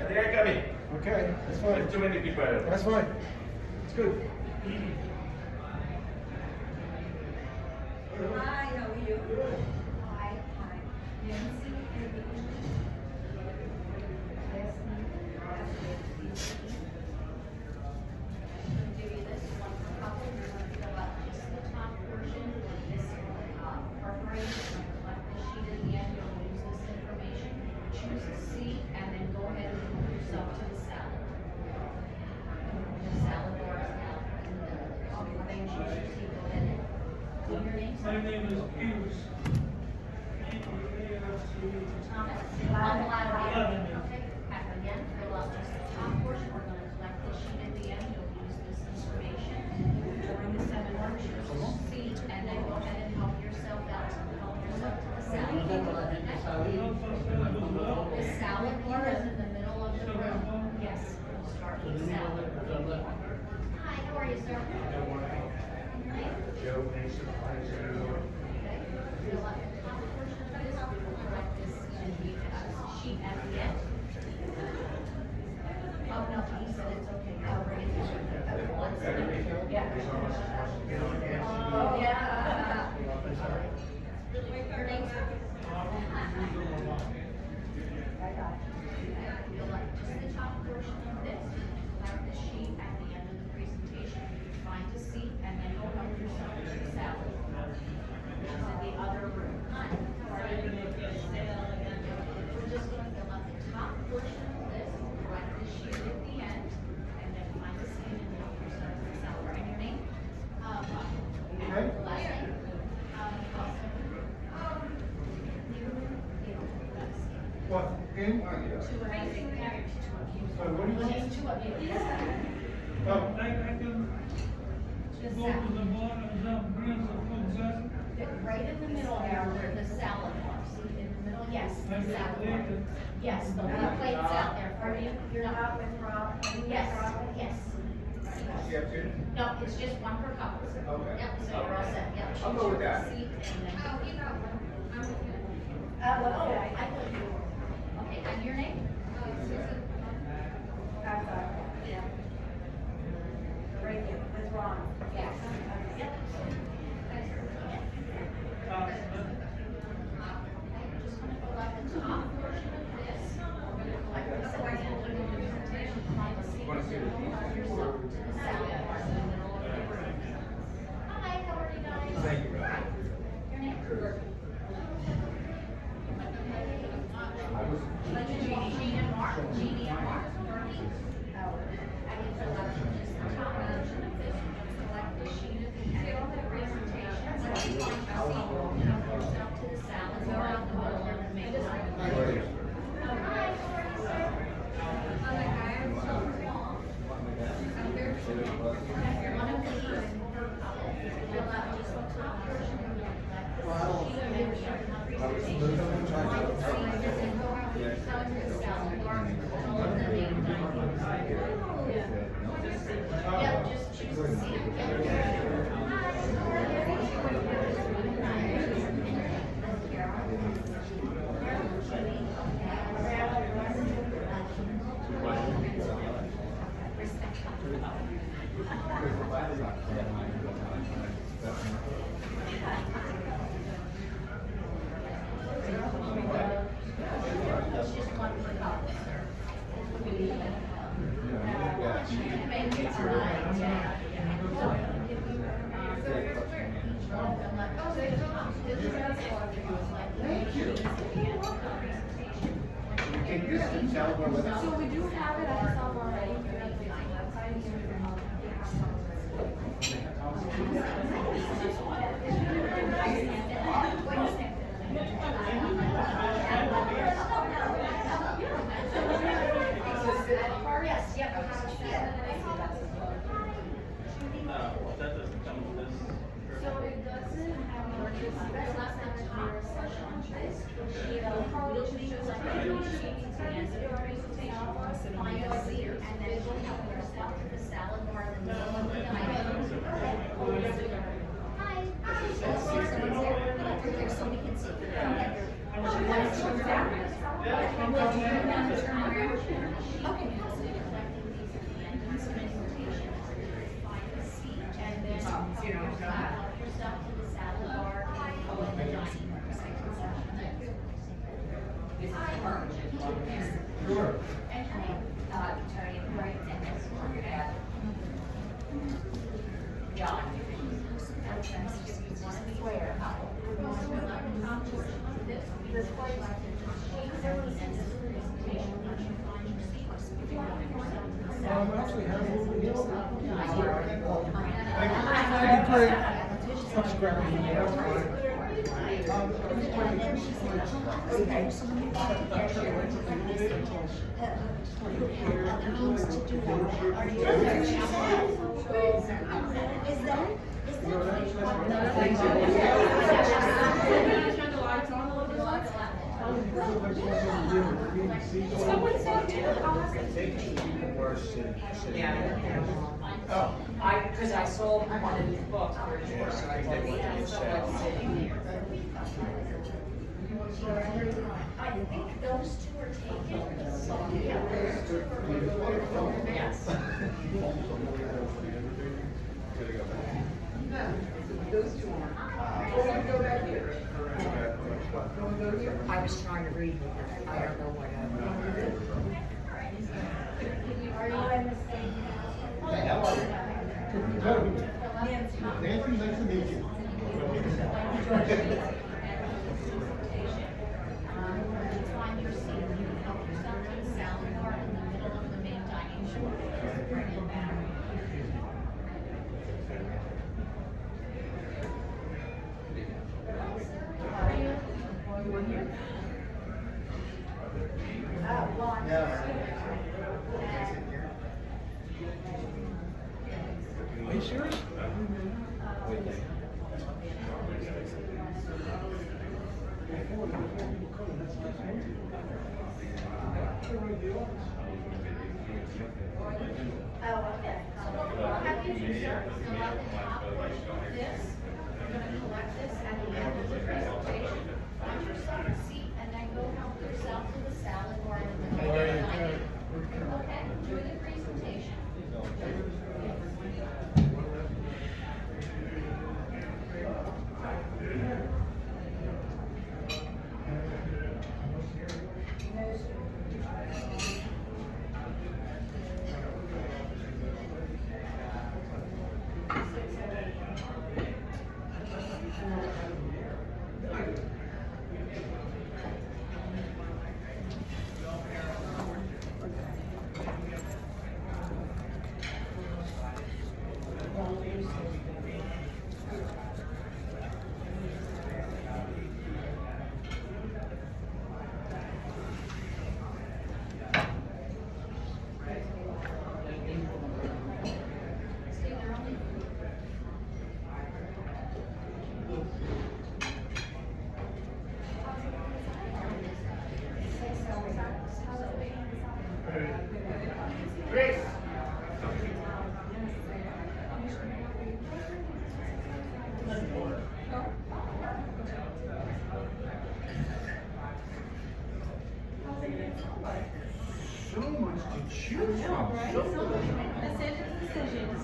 I think I got me. Okay, that's There's fine. too many people. That's fine. It's good. Hi, how are you? Hi. Hi. Nancy. Last name. Give you this one for couple, you're gonna fill out just the top portion with this, perforation, like the sheet at the end, you'll use this information. Choose a seat and then go ahead and move yourself to the salad. The salad bar is now in the middle. Then choose your seat, go ahead and, give your name. My name is Pius. Thomas, on the ladder. Okay, back again, fill out just the top portion, we're gonna collect the sheet at the end, you'll use this information during the seminar, choose a seat, and then go ahead and help yourself out, help yourself to the salad. The salad bar is in the middle of the room, yes, we'll start with the salad. Hi, how are you, sir? Joe, thanks for the pleasure. Okay, fill out the top portion of this, collect this sheet at the end. Oh, no, he said it's okay, I'll bring it to you at once. Yeah. Oh, yeah. Your name, sir? I got it. Fill out just the top portion of this, collect the sheet at the end of the presentation, find a seat, and then go help yourself to the salad. Which is in the other room. Hi, how are you? We're just gonna fill out the top portion of this, collect the sheet at the end, and then find a seat and help yourself to the salad. Write your name. Okay. Last name. What? In? Two of you. So what do you want? Just two of you. Oh, I can go to the bar and bring some food just. Right in the middle there, where the salad bar, see, in the middle, yes, the salad bar. Yes, the one plate's out there for you, you're not with Rob. Yes, yes. You have two? No, it's just one per couple. Okay. Yep, so you're all set, yep. I'll go with that. Seat and then. Oh, you got one. I'm with you. Oh, I thought you were. Okay, and your name? Susan. I've got it. Yeah. Right here, with Ron. Yes. Yep. Thanks for coming. Just gonna fill out the top portion of this. We're gonna collect the second of the presentation, find a seat. Want to see the Help yourself to the salad bar in the middle of the room. Hi, how are you guys? Thank you. Your name? Jeannie and Mark. Jeannie and Mark. I can fill out just the top portion of this. We're gonna collect the sheet at the end of the presentation. So you find a seat, help yourself to the salad bar in the middle of the main line. Hi, how are you, sir? I'm like, I am so small. I'm here. One of these, fill out just the top portion of the sheet at the end of the presentation. Find a seat and then go out yourself to the salad bar in the middle of the main line. Yep, just choose a seat. It's just one per couple, sir. Thank you. All right, yeah. So, if you, each one of them, like, oh, there's Thank you. You take this and salad bar with us? So we do have it at some already. Yes, yep. That doesn't come with this. So it doesn't have That's not the top portion of this. We'll choose like a sheet to answer the presentation, find a seat, and then we'll help yourself to the salad bar in the middle of the dining. Hi. Someone's there, so we can see. Okay. She wants to turn around. Turn around. if you want to swear, we're going to allow the top portion of this. This way, like the sheet at the end of the presentation, once you find your seat, if you want yourself to the side. Actually, have a little bit. Someone said too. Oh. Because I sold one of these books, so I told you, someone's sitting here. I think those two are taken, so, yeah, those two are. Yes. I was trying to read, but I don't know what Are you in the same? Nancy, nice to meet you. Find your seat, you can help yourself to the salad bar in the middle of the main dining room. Bring it back. Are you serious? Oh, okay. Have you do sir, fill out the top portion of this. You're gonna collect this at the end of the presentation. Find yourself a seat and then go help yourself to the salad bar in the middle of the dining room. Okay, enjoy the presentation. Grace. So much to choose from. Decisions.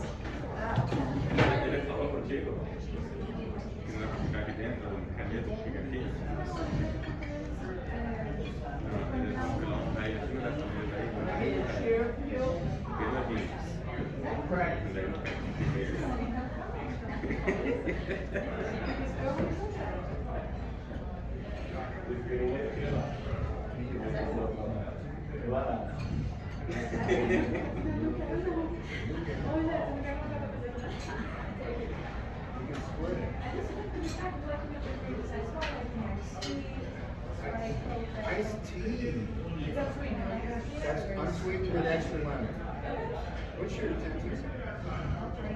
Iced tea. That's unsweetened with extra lemon. What's your temperature?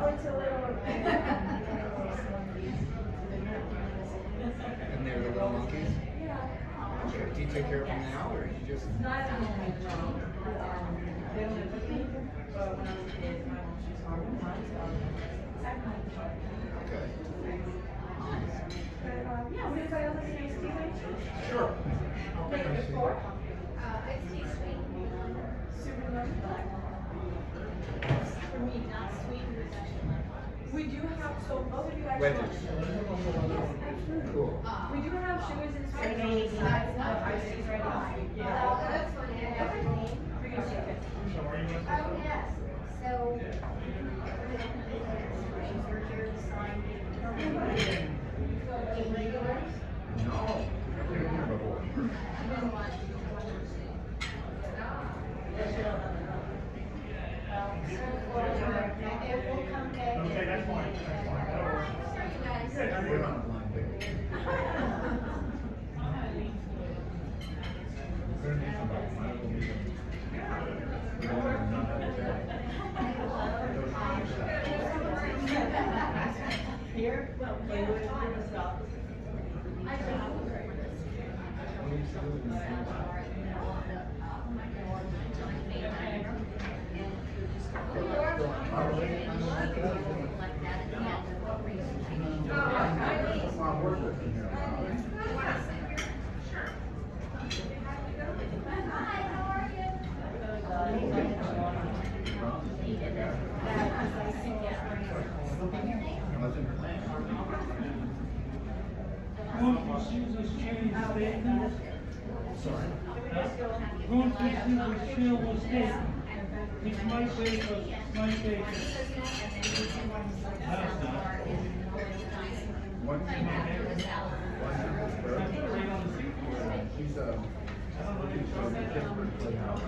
Oh, it's a little. And they're the little monkeys? Okay. Do you take care of them now, or you just? Not at home, they don't live with me, but when I was a kid, my mom, she's hard to find, so. Okay. But, yeah, what anybody else has nice tea, like? Sure. Make it four. Iced tea sweet. Super lemon. For me, not sweet with extra lemon. We do have, so both of you actually. Wedges. Yes, absolutely. Cool. We do have sugars and sweeteners, iced teas right now. Well, that's what it is. For you to take it. Oh, yes, so. We're on a blind date. We're gonna need somebody. Might as well meet them. We don't even know how to do it. Here, play with it, stop. I'm working here. Unless it's planned. Won't you see this change statement? Sorry. Won't you see this Sheila statement? It's my paper, my paper. That's not. One thing. She's working for the Pittsburgh Playhouse.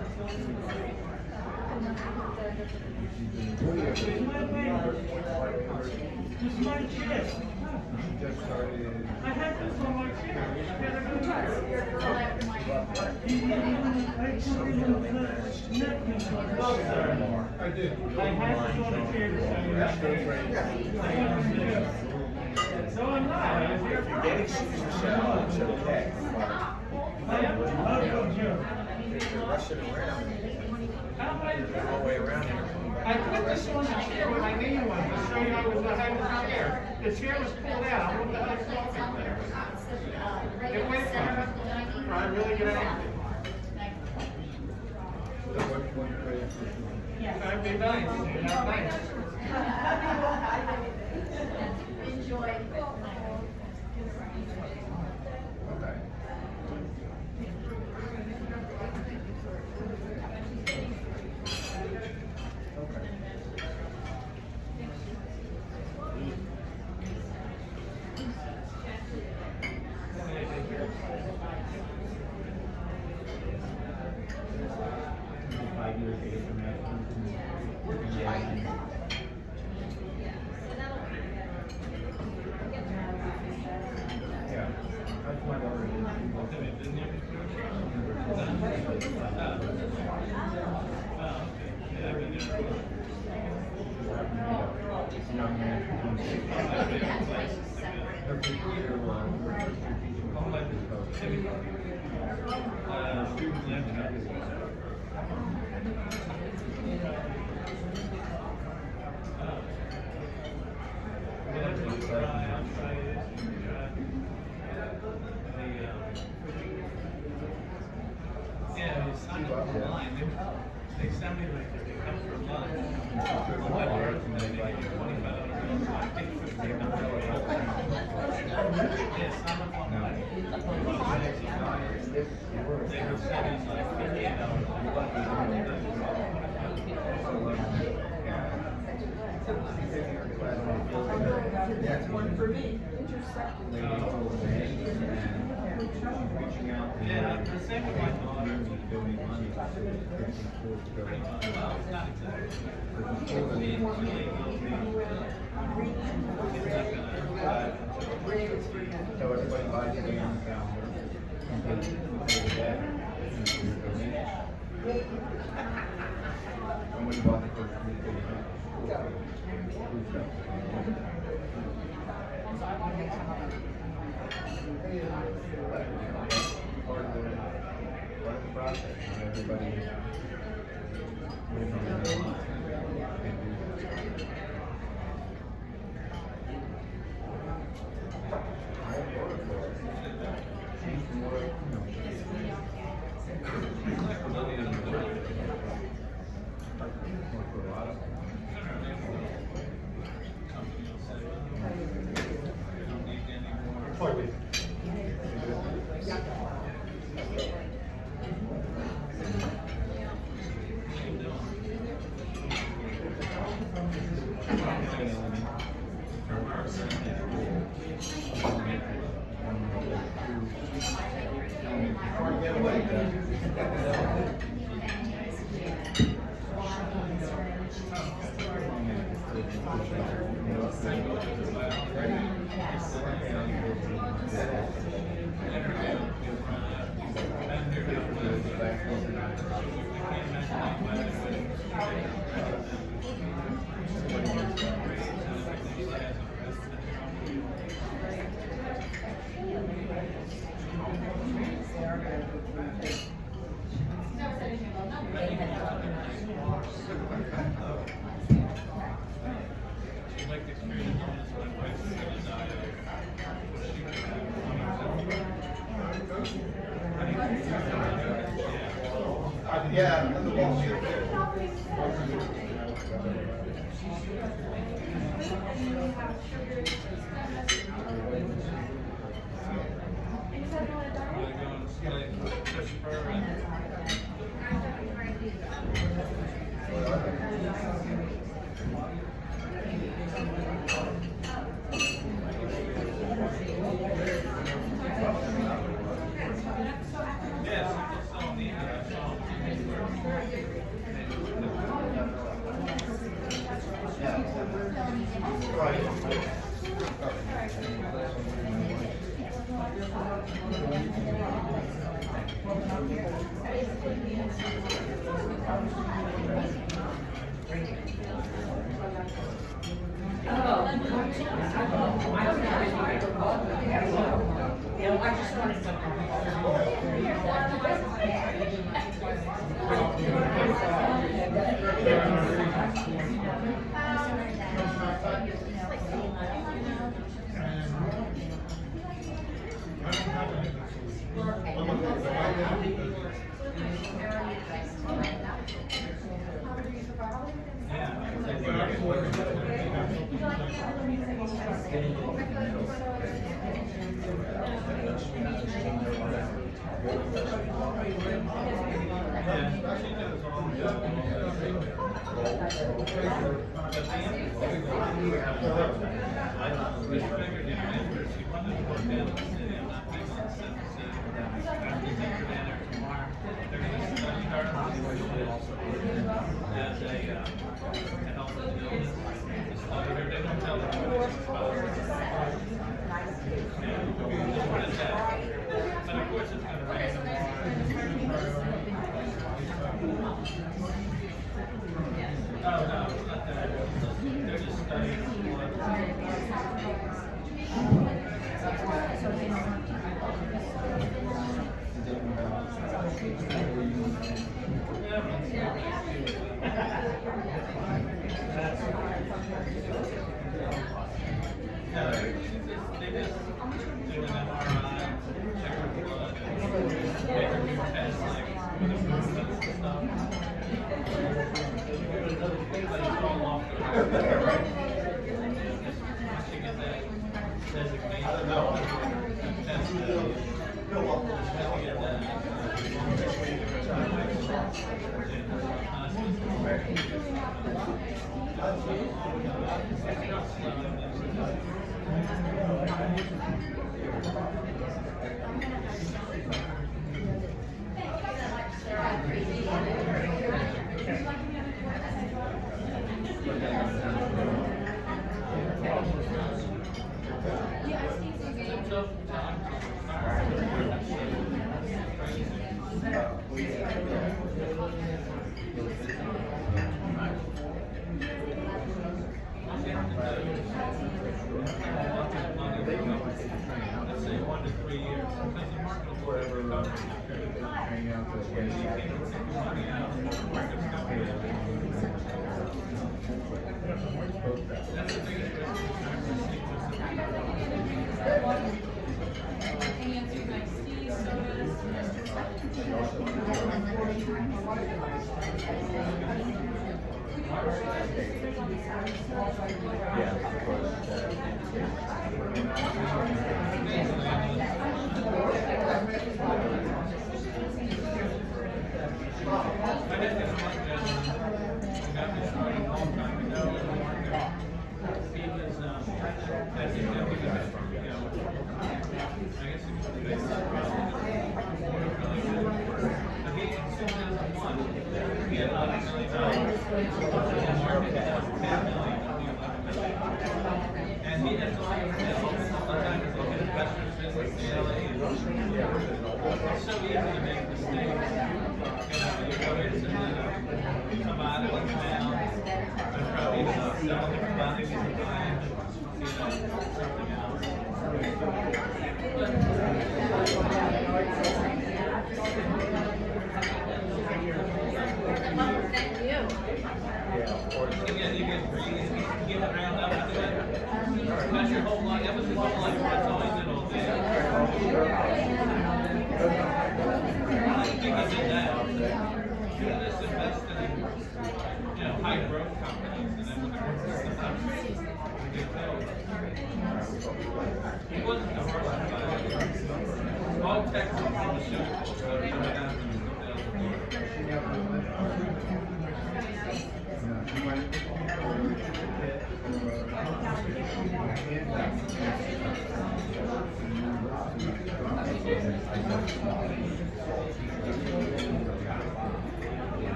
It's my chair. She just started. I had this on my chair. I got a good chair. I did. I had this on a chair to so I'm not. If you're getting shoes or shower, it's okay. I am. I'll go, Joe. If you're rushing around, How am I? all the way around here. I put this on the chair with my name on it to show you I was behind the chair. The chair was pulled out. What the heck's wrong with there? It went from, I really get out. I'd be nice. You're not nice. Enjoy. Okay. Okay. Yeah, that's my Yeah, they signed up online. They sent me like they come for lunch. However, and they like $25. I think $15. Yeah, sign up online. They were saying it's like That's one for me. Yeah, the same with my daughter. Well, not exactly. So everybody buys it on the calendar. And when you bought the first part of the process, not everybody. Yeah, and the ball. sometimes it's like an investor's business in LA. It's so easy to make mistakes. You go into the commodity now, there's probably enough selling the commodities and buying, something else. Thank you. You get greedy, you get around up to it. That's your whole life, that was your whole life, that's all you did all day. I think you did that. You just invested in, high growth companies, and then when the growth sometimes you get killed. He wasn't diversified. All tech and pharmaceuticals, so they went out and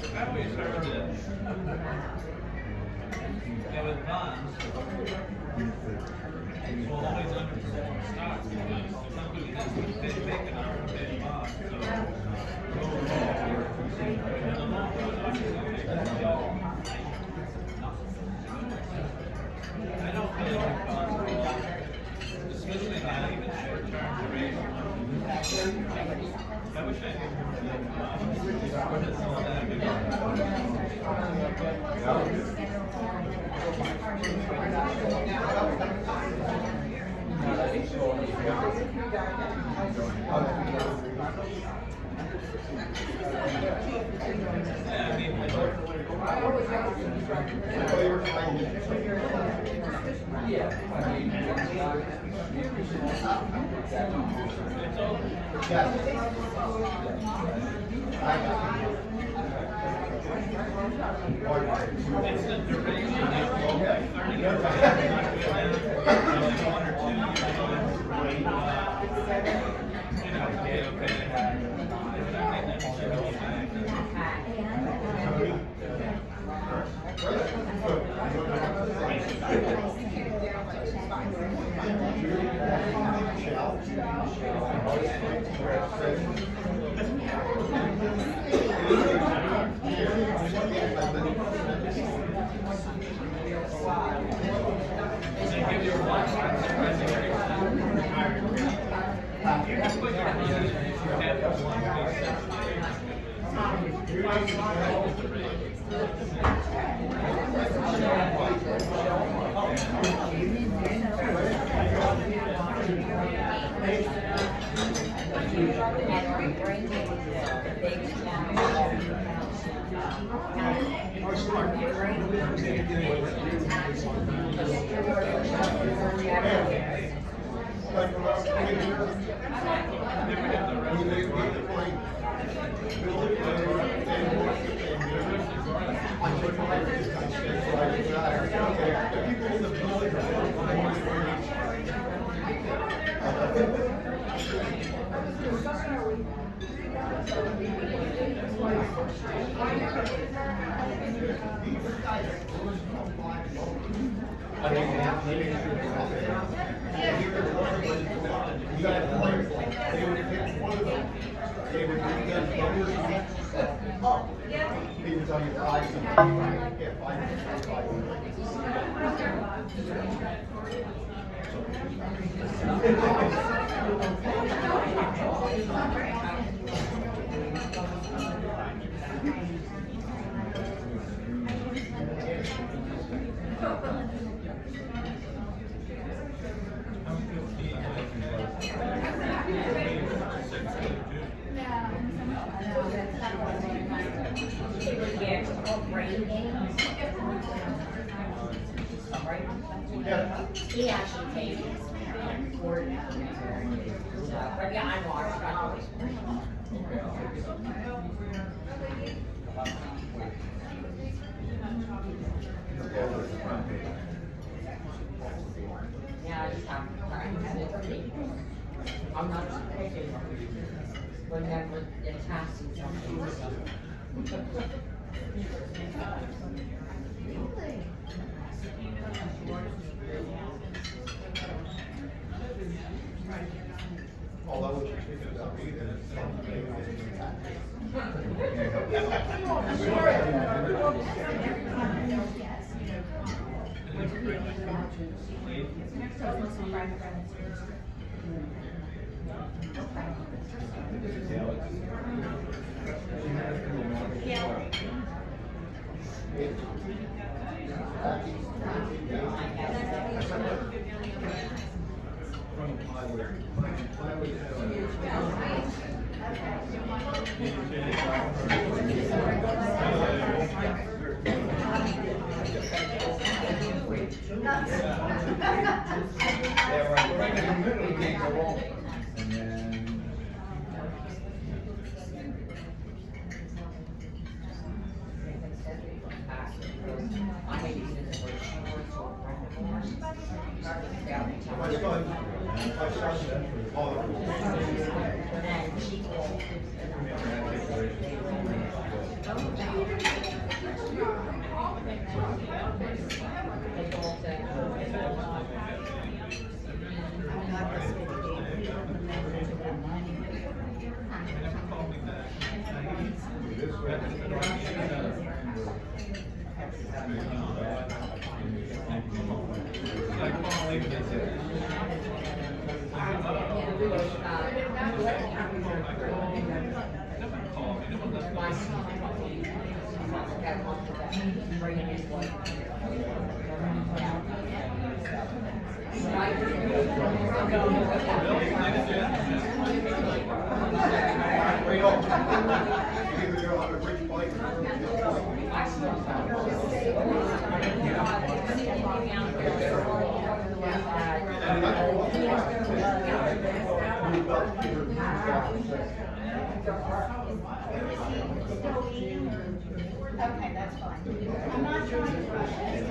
I always heard that with bonds, will always underperform stocks because the company has to pay big enough to pay bonds. So overall, in the long run, obviously, they can sell. I don't feel like bonds are all, especially now, even short-term duration. I wish I could put some of that It's the duration, like 30 years, like 1 or 2 years, okay. They give you a watch, I'm surprised they give you He actually came and recorded it. But yeah, I watched. I always Yeah, I just have to practice. I'm not picking whenever it's happening something. Although what you're speaking about me, then it's something and then I hate using the word shorts or my son, and she will. Okay, that's fine. I'm not trying to rush it.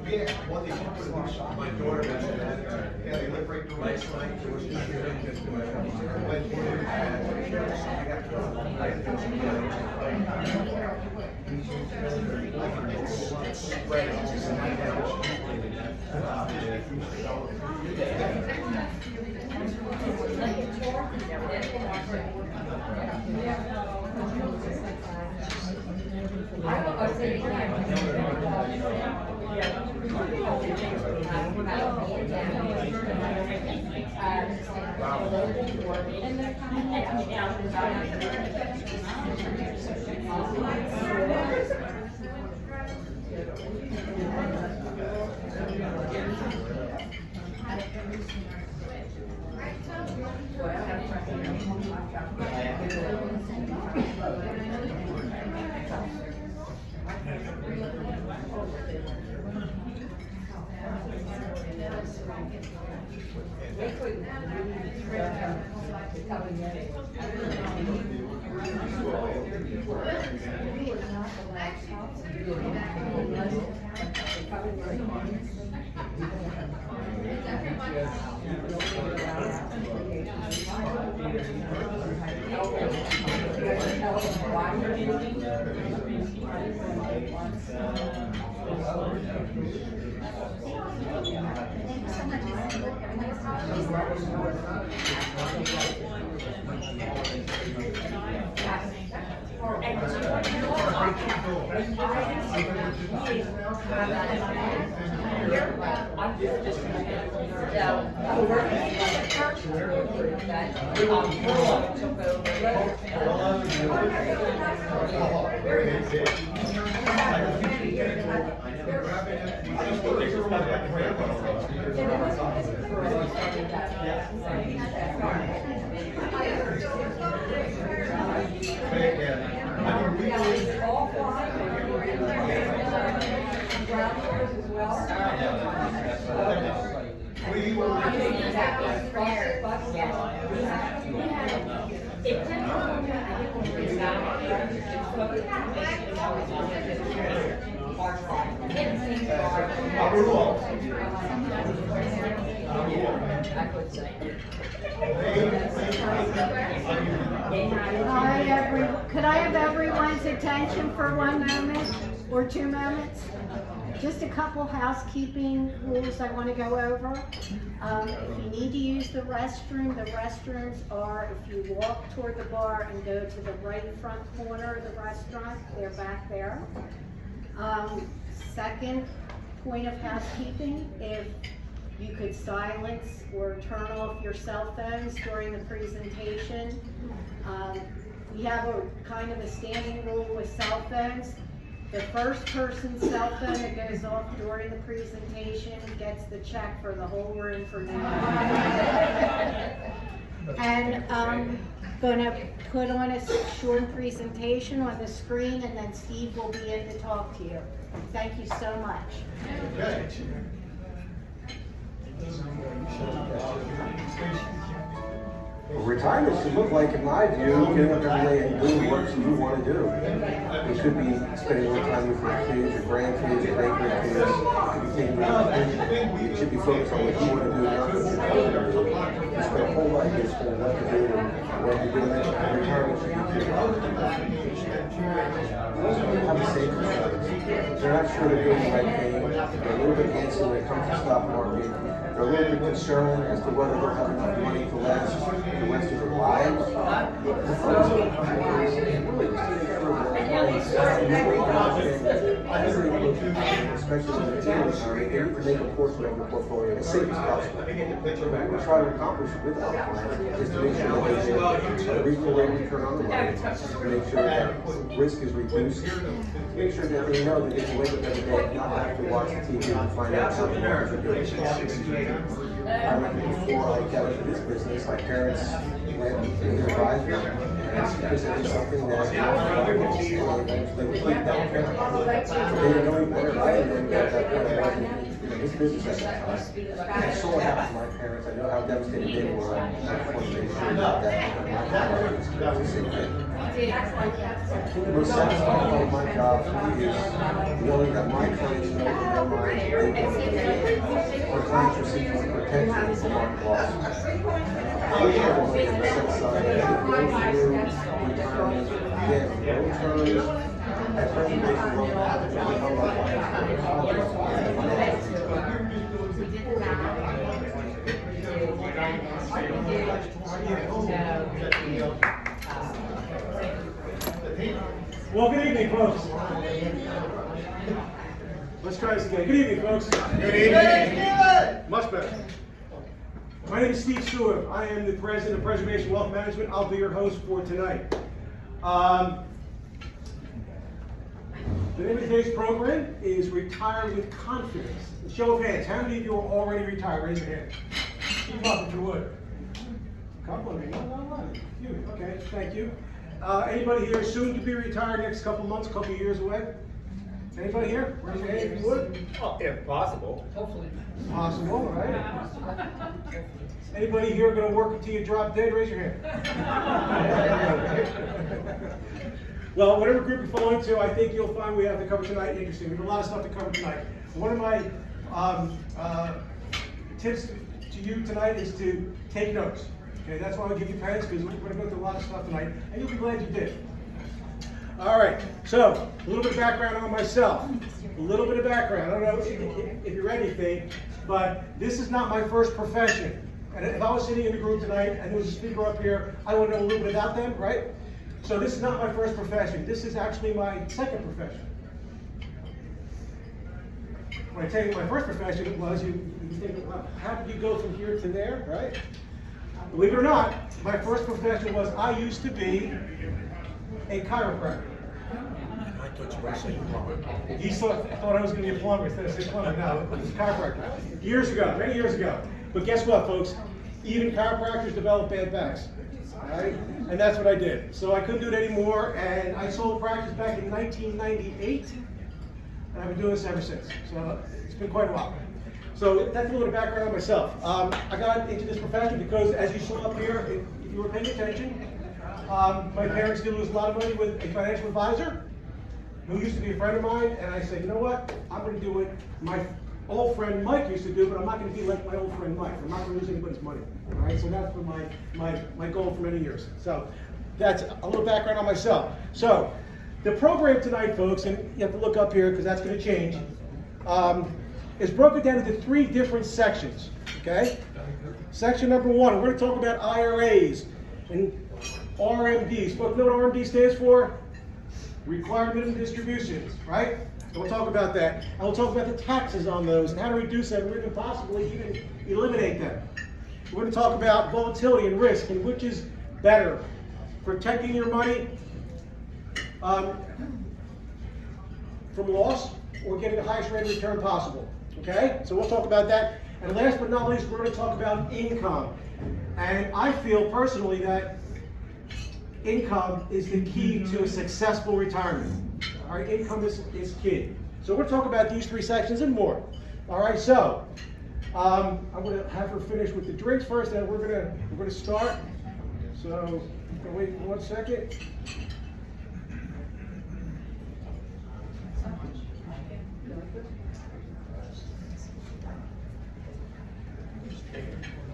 Yeah, one thing, my daughter mentioned that, yeah, they live right through my side, so it's not good, just do it. I'm just so, that, took Could I have everyone's attention for 1 moment or 2 moments? Just a couple housekeeping rules I want to go over. If you need to use the restrooms are, if you walk toward the bar and go to the right front corner of the restaurant, they're back there. Second point of housekeeping, if you could silence or turn off your cell phones during the presentation. We have a kind of a standing rule with cell phones. The first person's cell phone that goes off during the presentation gets the check for the whole room for now. And I'm gonna put on a short presentation on the screen, and then Steve will be in to talk to you. Thank you so much. Well, retirement should look like, in my view, getting up every day and doing what you want to do. You should be spending more time with your kids, your grandkids, your great-grandkids. You should be taking your vacation. You should be focused on what you want to do, not what you're going to do. You spend a whole life just on what to do and when you're doing it. Retirement should be have a savings fund. They're not sure they're doing the right thing. They're a little bit antsy when it comes to stock market. They're a little bit concerned as to whether they'll have enough money to last the rest of their lives. The first thing is really just to make sure that especially in the retirement, they need to make a portion of the portfolio as safe as possible. What we try to accomplish with our clients is to make sure that they get a reasonable rate of return on the money, to make sure that risk is reduced, to make sure that they know that they can wake up every day and not have to watch the TV and find out how the markets are doing. I remember before I got into this business, my parents went to their advisor, and because it was something that they would keep that parent. They didn't know any better. I didn't know at that point I wasn't in this business at that time. I saw what happened to my parents. I know how devastated they were. I just wanted to make sure that my parents was the same thing. The most satisfying part of my job for me is knowing that my clients know that my clients receive protection from market loss. I have the money set aside to go through retirement, get no returns. At present day, we don't have to become Well, good evening, folks. Let's try this again. Good evening, folks. Good evening. Much better. My name is Steve Stewart. I am the president of Preservation Wealth Management. I'll be your host for tonight. The name of today's program is Retire with Confidence. A show of hands. How many of you are already retired? Raise your hand. Keep up if you would. A couple of you. Not a lot. A few. Okay, thank you. Anybody here soon to be retired next couple of months, couple of years away? Anybody here? Raise your hand if you would. Oh, if possible. Hopefully. Possible, right? Anybody here going to work until you drop dead? Raise your hand. Well, whatever group you fall into, I think you'll find we have to cover tonight interesting. We have a lot of stuff to cover tonight. One of my tips to you tonight is to take notes. Okay, that's why I give you pens, because we're going to go through a lot of stuff tonight, and you'll be glad you did. All right, so a little bit of background on myself. A little bit of background. I don't know if you're anything, but this is not my first profession. And if I was sitting in the group tonight and there was a speaker up here, I would know a little bit about them, right? So this is not my first profession. This is actually my second profession. when I tell you my first profession, it was, you think, well, how did you go from here to there, right? Believe it or not, my first profession was I used to be a chiropractor. I thought you were saying plumber. He thought I was going to be a plumber instead of saying plumber. No, it was a chiropractor. Years ago, many years ago. But guess what, folks? Even chiropractors develop bad backs. Right? And that's what I did. So I couldn't do it anymore, and I sold practice back in 1998, and I've been doing this ever since. So it's been quite a while. So that's a little background on myself. I got into this profession because, as you saw up here, if you were paying attention, my parents did lose a lot of money with a financial advisor who used to be a friend of mine, and I said, you know what, I'm going to do what my old friend Mike used to do, but I'm not going to be like my old friend Mike. I'm not going to lose anybody's money. All right, so that's been my goal for many years. So that's a little background on myself. So the program tonight, folks, and you have to look up here because that's going to change, is broken down into 3 different sections. Okay? Section number 1, we're going to talk about IRAs and RMDs. Folks know what RMD stands for? Required minimum distributions, right? So we'll talk about that. And we'll talk about the taxes on those and how to reduce them, or even possibly even eliminate them. We're going to talk about volatility and risk and which is better, protecting your money from loss or getting the highest rate of return possible. Okay? So we'll talk about that. And last but not least, we're going to talk about income. And I feel personally that income is the key to a successful retirement. All right, income is key. So we'll talk about these 3 sections and more. All right, so I'm going to have her finish with the drinks first, and we're going to start. So wait 1 second.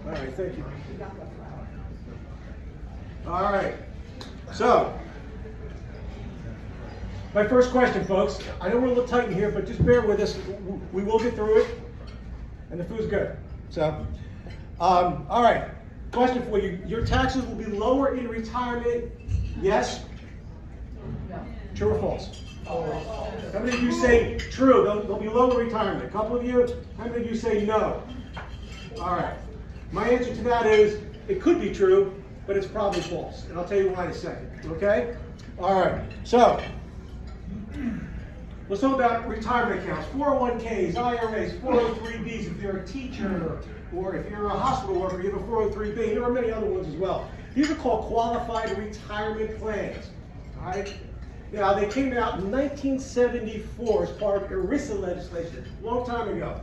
All right, thank you. All right. So, my first question, folks. I know we're a little tight in here, but just bear with us. We will get through it, and the food's good. So, all right. Question for you: your taxes will be lower in retirement? Yes. True or false? How many of you say true? They'll be lower in retirement. A couple of you. How many of you say no? All right. My answer to that is it could be true, but it's probably false. And I'll tell you why in a second. Okay? All right. So, let's talk about retirement accounts, 401ks, IRAs, 403bs if you're a teacher, or if you're a hospital worker, you have a 403b. There are many other ones as well. These are called qualified retirement plans. All right? Now, they came out in 1974 as part of ERISA legislation, a long time ago.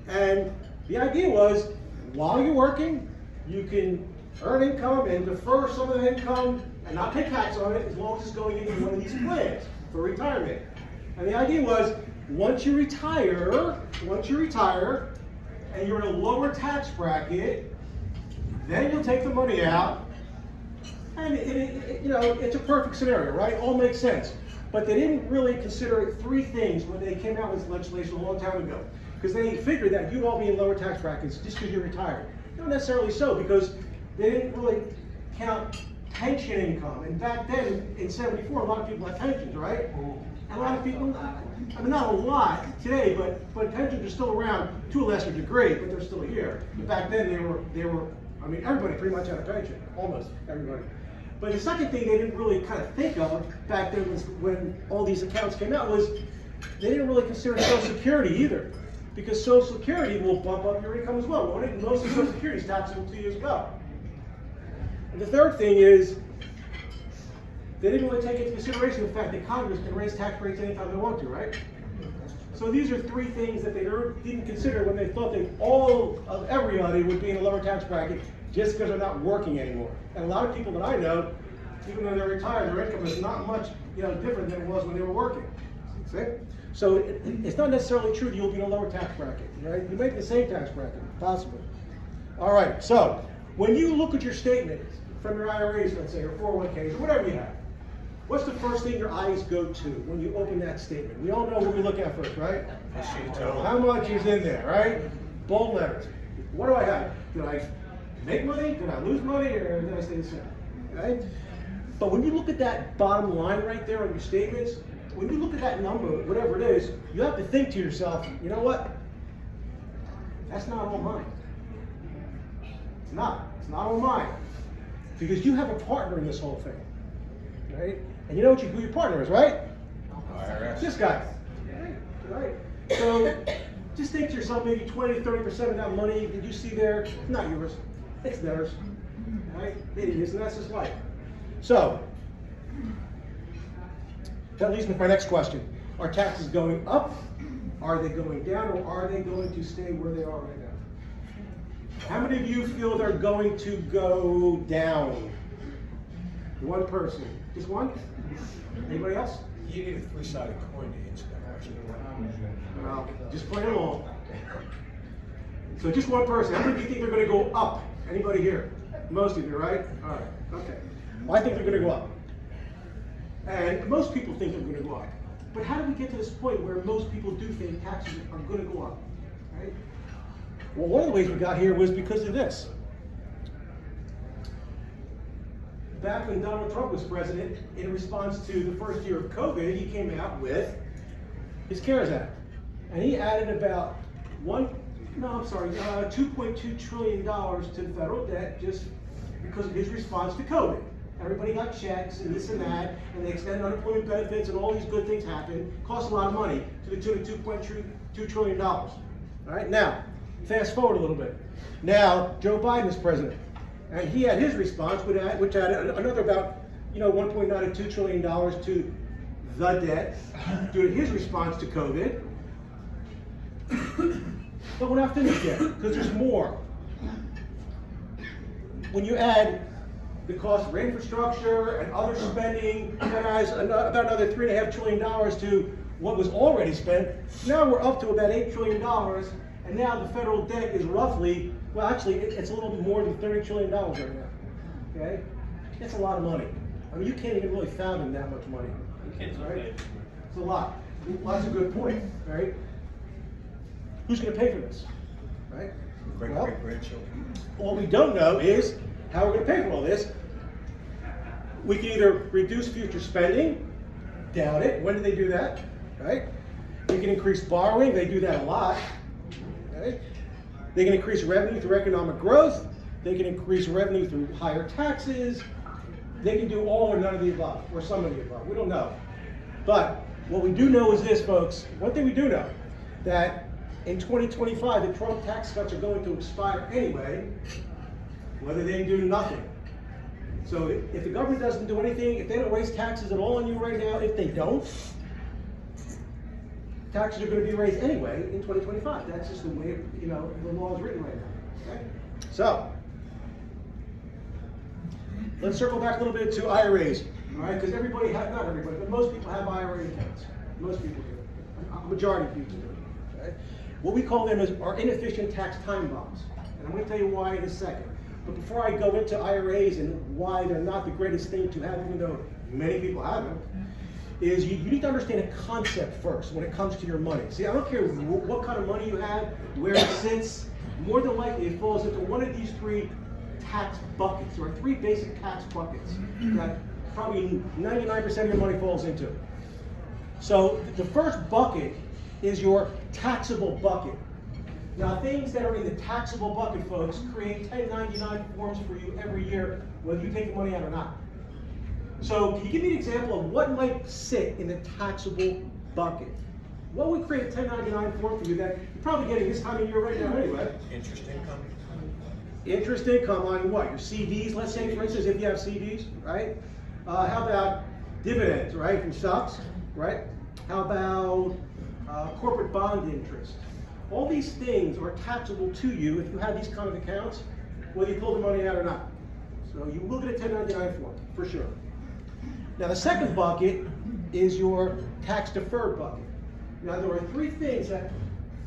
And the idea was, while you're working, you can earn income and defer some of the income and not pay tax on it as long as it's going into one of these plans for retirement. And the idea was, once you retire and you're in a lower tax bracket, then you'll take the money out. And it's a perfect scenario, right? It all makes sense. But they didn't really consider 3 things when they came out with this legislation a long time ago. Because they figured that you'd all be in lower tax brackets just because you're retired. Not necessarily so, because they didn't really count pension income. And back then, in 74, a lot of people had pensions, right? And a lot of people, I mean, not a lot today, but pensions are still around to a lesser degree, but they're still here. But back then, they were. I mean, everybody pretty much had a pension, almost everybody. But the second thing they didn't really kind of think of back then was when all these accounts came out was they didn't really consider Social Security either. Because Social Security will bump up your income as well, won't it? Most of Social Security is taxable to you as well. And the third thing is, they didn't really take into consideration the fact that Congress can raise tax rates anytime they want to, right? So these are 3 things that they didn't consider when they thought that all of everybody would be in a lower tax bracket just because they're not working anymore. And a lot of people that I know, even though they're retired, their income is not much different than it was when they were working. See? So it's not necessarily true that you'll be in a lower tax bracket, right? You make the same tax bracket, possibly. All right, so when you look at your statement from your IRAs, let's say, or 401ks, or whatever you have, what's the first thing your eyes go to when you open that statement? We all know what we look at first, right? How much is in there, right? Bold letters. What do I have? Did I make money? Did I lose money? Or did I stay the same? Right? But when you look at that bottom line right there on your statements, when you look at that number, whatever it is, you have to think to yourself, you know what? That's not all mine. It's not all mine. Because you have a partner in this whole thing, right? And you know who your partner is, right? IRS. This guy, right? So just think to yourself, maybe 20 to 30% of that money that you see there, not yours, it's theirs, right? It is, and that's just life. So that leads me to my next question. Are taxes going up? Are they going down? Or are they going to stay where they are right now? How many of you feel they're going to go down? One person. Just one? Anybody else? You need a three-sided coin to answer that question. Well, just play along. So just one person. How many of you think they're going to go up? Anybody here? Most of you, right? All right. Okay. Well, I think they're going to go up. And most people think they're going to go up. But how do we get to this point where most people do think taxes are going to go up? Right? Well, one of the ways we got here was because of this. Back when Donald Trump was president, in response to the first year of COVID, he came out with his CARES Act. And he added about $2.2 trillion to the federal debt just because of his response to COVID. Everybody got checks and this and that, and they extended unemployment benefits, and all these good things happened. Cost a lot of money to the tune of $2.2 trillion. All right, now, fast forward a little bit. Now, Joe Biden is president, and he had his response, which added another about $1.92 trillion to the debt due to his response to COVID. But we're not finished yet, because there's more. When you add the cost of infrastructure and other spending, that adds about another $3.5 trillion to what was already spent. Now we're up to about $8 trillion, and now the federal debt is roughly, well, actually, it's a little bit more than $30 trillion right now. Okay, it's a lot of money. I mean, you can't even really fathom that much money. Right? It's a lot. Well, that's a good point, right? Who's going to pay for this, right? Great-great-grandchildren. All we don't know is how we're going to pay for all this. We can either reduce future spending, doubt it. When do they do that? Right? We can increase borrowing. They do that a lot. Right? They can increase revenue through economic growth. They can increase revenue through higher taxes. They can do all or none of the above, or some of the above. We don't know. But what we do know is this, folks. One thing we do know, that in 2025, the Trump tax cuts are going to expire anyway, whether they do nothing. So if the government doesn't do anything, if they don't raise taxes at all on you right now, if they don't, taxes are going to be raised anyway in 2025. That's just the way the law is written right now. Okay? So let's circle back a little bit to IRAs, all right? Because everybody not everybody, but most people have IRA accounts. Most people do. A majority of people do. Okay? What we call them are inefficient tax time bombs, and I'm going to tell you why in a second. But before I go into IRAs and why they're not the greatest thing to have, even though many people have them, is you need to understand a concept first when it comes to your money. See, I don't care what kind of money you have, where it sits, more than likely it falls into one of these three tax buckets. There are three basic tax buckets that probably 99% of your money falls into. So the first bucket is your taxable bucket. Now, things that are in the taxable bucket, folks, create 1099 forms for you every year, whether you take the money out or not. So, can you give me an example of what might sit in the taxable bucket? What would create a 1099 form for you that you're probably getting this time of year right now anyway? Interest income. Interest income on what? Your CDs, let's say, for instance, if you have CDs, right? How about dividends, right, from stocks, right? How about corporate bond interest? All these things are taxable to you if you have these kind of accounts, whether you pull the money out or not. So you will get a 1099 form, for sure. Now the second bucket is your tax deferred bucket. Now there are three things that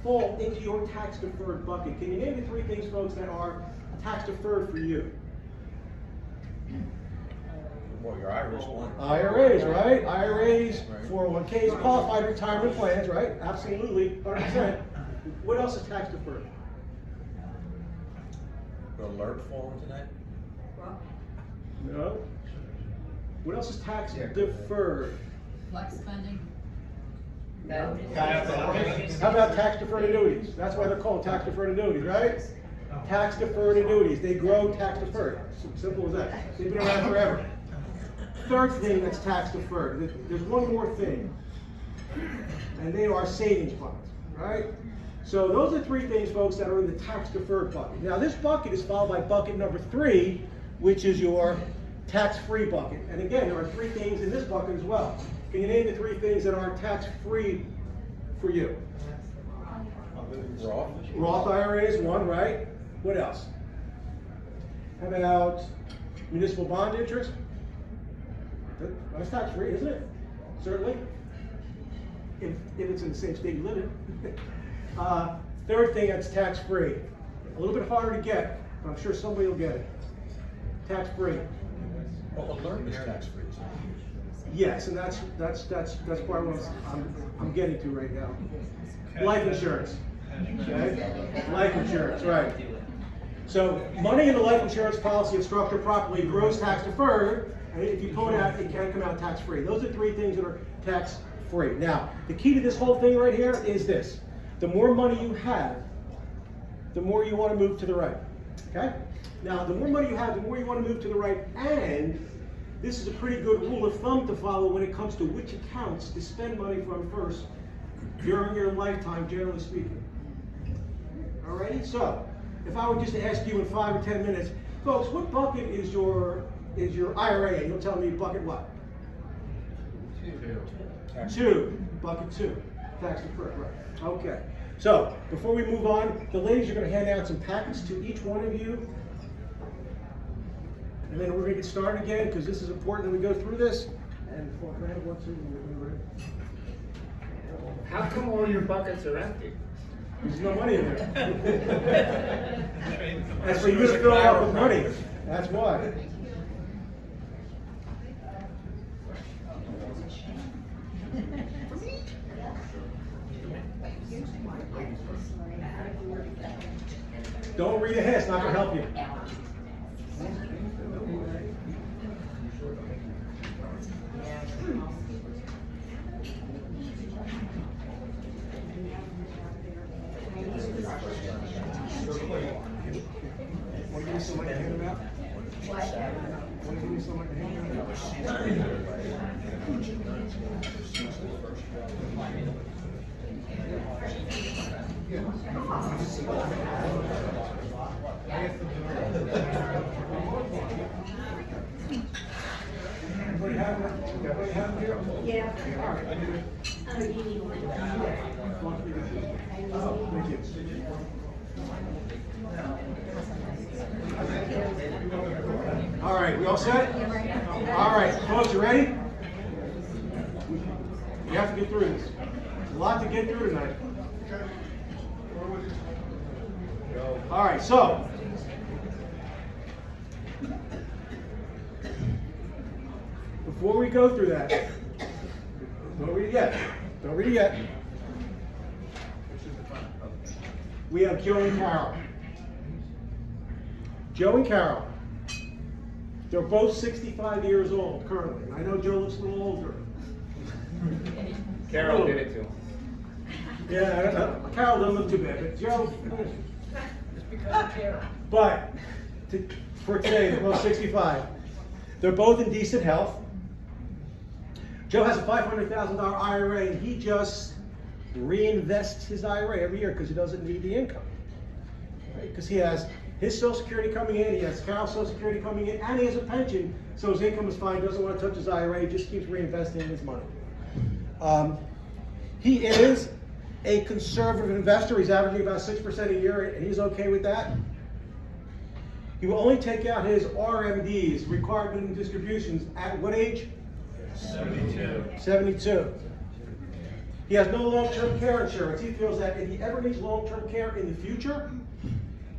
fall into your tax deferred bucket. Can you name the three things, folks, that are tax deferred for you? Well, your IRAs one. IRAs, right? IRAs, 401ks, qualified retirement plans, right? Absolutely, 100%. What else is tax deferred? Will alert fall into that? No. What else is tax deferred? Flex spending. How about tax deferred annuities? That's why they're called tax deferred annuities, right? Tax deferred annuities, they grow tax deferred. Simple as that. They've been around forever. Third thing that's tax deferred, there's one more thing, and they are savings bonds, right? So those are three things, folks, that are in the tax deferred bucket. Now this bucket is followed by bucket number 3, which is your tax-free bucket. And again, there are 3 things in this bucket as well. Can you name the 3 things that are tax-free for you? Roth. Roth IRA is one, right? What else? How about municipal bond interest? That's tax-free, isn't it? Certainly. If it's in the same state you live in. Third thing that's tax-free. A little bit harder to get, but I'm sure somebody will get it. Tax-free. Well, alert is tax-free. Yes, and that's part of what I'm getting to right now. Life insurance. Okay? Life insurance, right. So money in the life insurance policy, if structured properly, grows tax deferred, and if you pull it out, it can come out tax free. Those are 3 things that are tax free. Now, the key to this whole thing right here is this. The more money you have, the more you want to move to the right. Okay? Now, the more money you have, the more you want to move to the right, and this is a pretty good rule of thumb to follow when it comes to which accounts to spend money from first during your lifetime, generally speaking. Alrighty, so if I were just to ask you in 5 or 10 minutes, folks, what bucket is your IRA in? You'll tell me bucket what? 2. Bucket 2. Tax deferred, right. Okay. So before we move on, the ladies are going to hand out some packets to each one of you. And then we're going to get started again because this is important that we go through this. And How come all your buckets are empty? there's no money in there. That's for you to fill out with money. That's why. Don't read ahead, it's not going to help you. Want to give me some money to hand them out? Want to give me some money to hand them Everybody have them? Everybody have them here? Yeah. All right. Oh, you need one. Thank you. All right, we all set? All right, folks, you ready? We have to get through this. There's a lot to get through tonight. All right, so. Before we go through that, don't read it yet. Don't read it yet. We have Joe and Carol. Joe and Carol. They're both 65 years old currently. I know Joe looks a little older. Carol did it too. Yeah, Carol doesn't look too bad, but Joe. Just because of Carol. But for today, they're both 65. They're both in decent health. Joe has a $500,000 IRA, and he just reinvests his IRA every year because he doesn't need the income. Because he has his Social Security coming in, he has Carol's Social Security coming in, and he has a pension, so his income is fine, doesn't want to touch his IRA, he just keeps reinvesting his money. He is a conservative investor, he's averaging about 6% a year, and he's okay with that. He will only take out his RMDs, required minimum distributions, at what age? 72. 72. He has no long-term care insurance. He feels that if he ever needs long-term care in the future,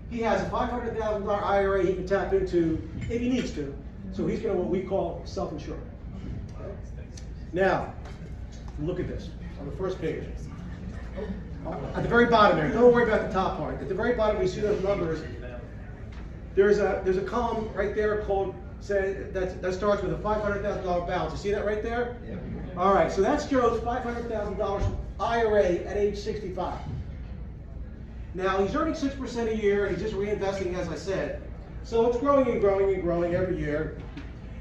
he has a $500,000 IRA he can tap into if he needs to. So he's going to what we call self-insured. Now, look at this on the first page. At the very bottom there, don't worry about the top part. At the very bottom, we see those numbers. There's a column right there called that starts with a $500,000 balance. You see that right there? Yeah. All right, so that's Joe's $500,000 IRA at age 65. Now, he's earning 6% a year, and he's just reinvesting, as I said. So it's growing and growing and growing every year,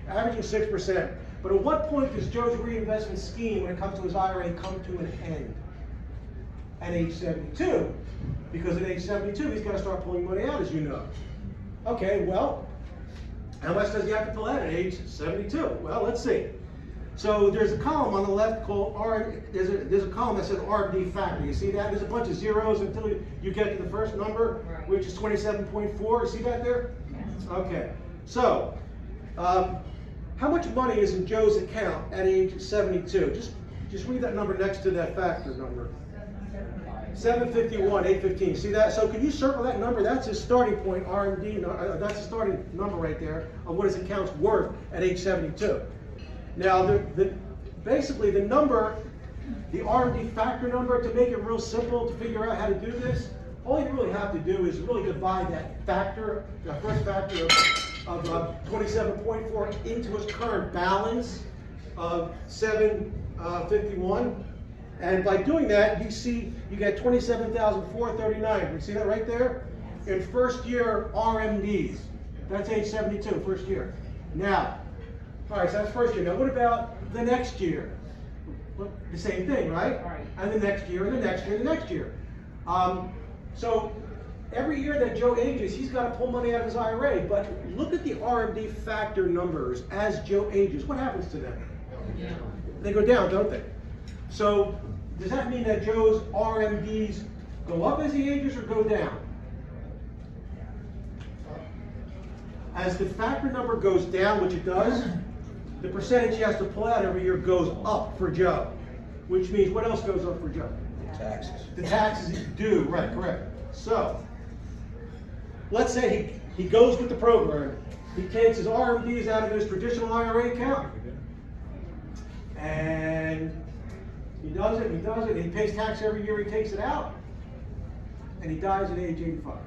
averaging 6%. But at what point does Joe's reinvestment scheme, when it comes to his IRA, come to an end? At age 72. Because at age 72, he's got to start pulling money out, as you know. Okay, well, how much does he have to pull out at age 72? Well, let's see. So there's a column on the left called there's a column that says R&D factor. You see that? There's a bunch of zeros until you get to the first number, which is 27.4. You see that there? Okay. So, how much money is in Joe's account at age 72? Just read that number next to that factor number. 751, 815. See that? So can you circle that number? That's his starting point, R&D. That's the starting number right there of what his account's worth at age 72. Now, basically the number, the R&D factor number, to make it real simple to figure out how to do this, all you really have to do is really divide that factor, the first factor of 27.4 into his current balance of 751. And by doing that, you see you get 27,439. You see that right there? In first year RMDs. That's age 72, first year. Now, all right, so that's first year. Now, what about the next year? Well, the same thing, right? And the next year, and the next year, and the next year. So every year that Joe ages, he's got to pull money out of his IRA. But look at the RMD factor numbers as Joe ages. What happens to them? They go down, don't they? So does that mean that Joe's RMDs go up as he ages or go down? As the factor number goes down, which it does, the percentage he has to pull out every year goes up for Joe. Which means what else goes up for Joe? Taxes. The taxes he's due, right, correct. So, let's say he goes with the program. He takes his RMDs out of his traditional IRA account. And he does it, he pays tax every year he takes it out. And he dies at age 85.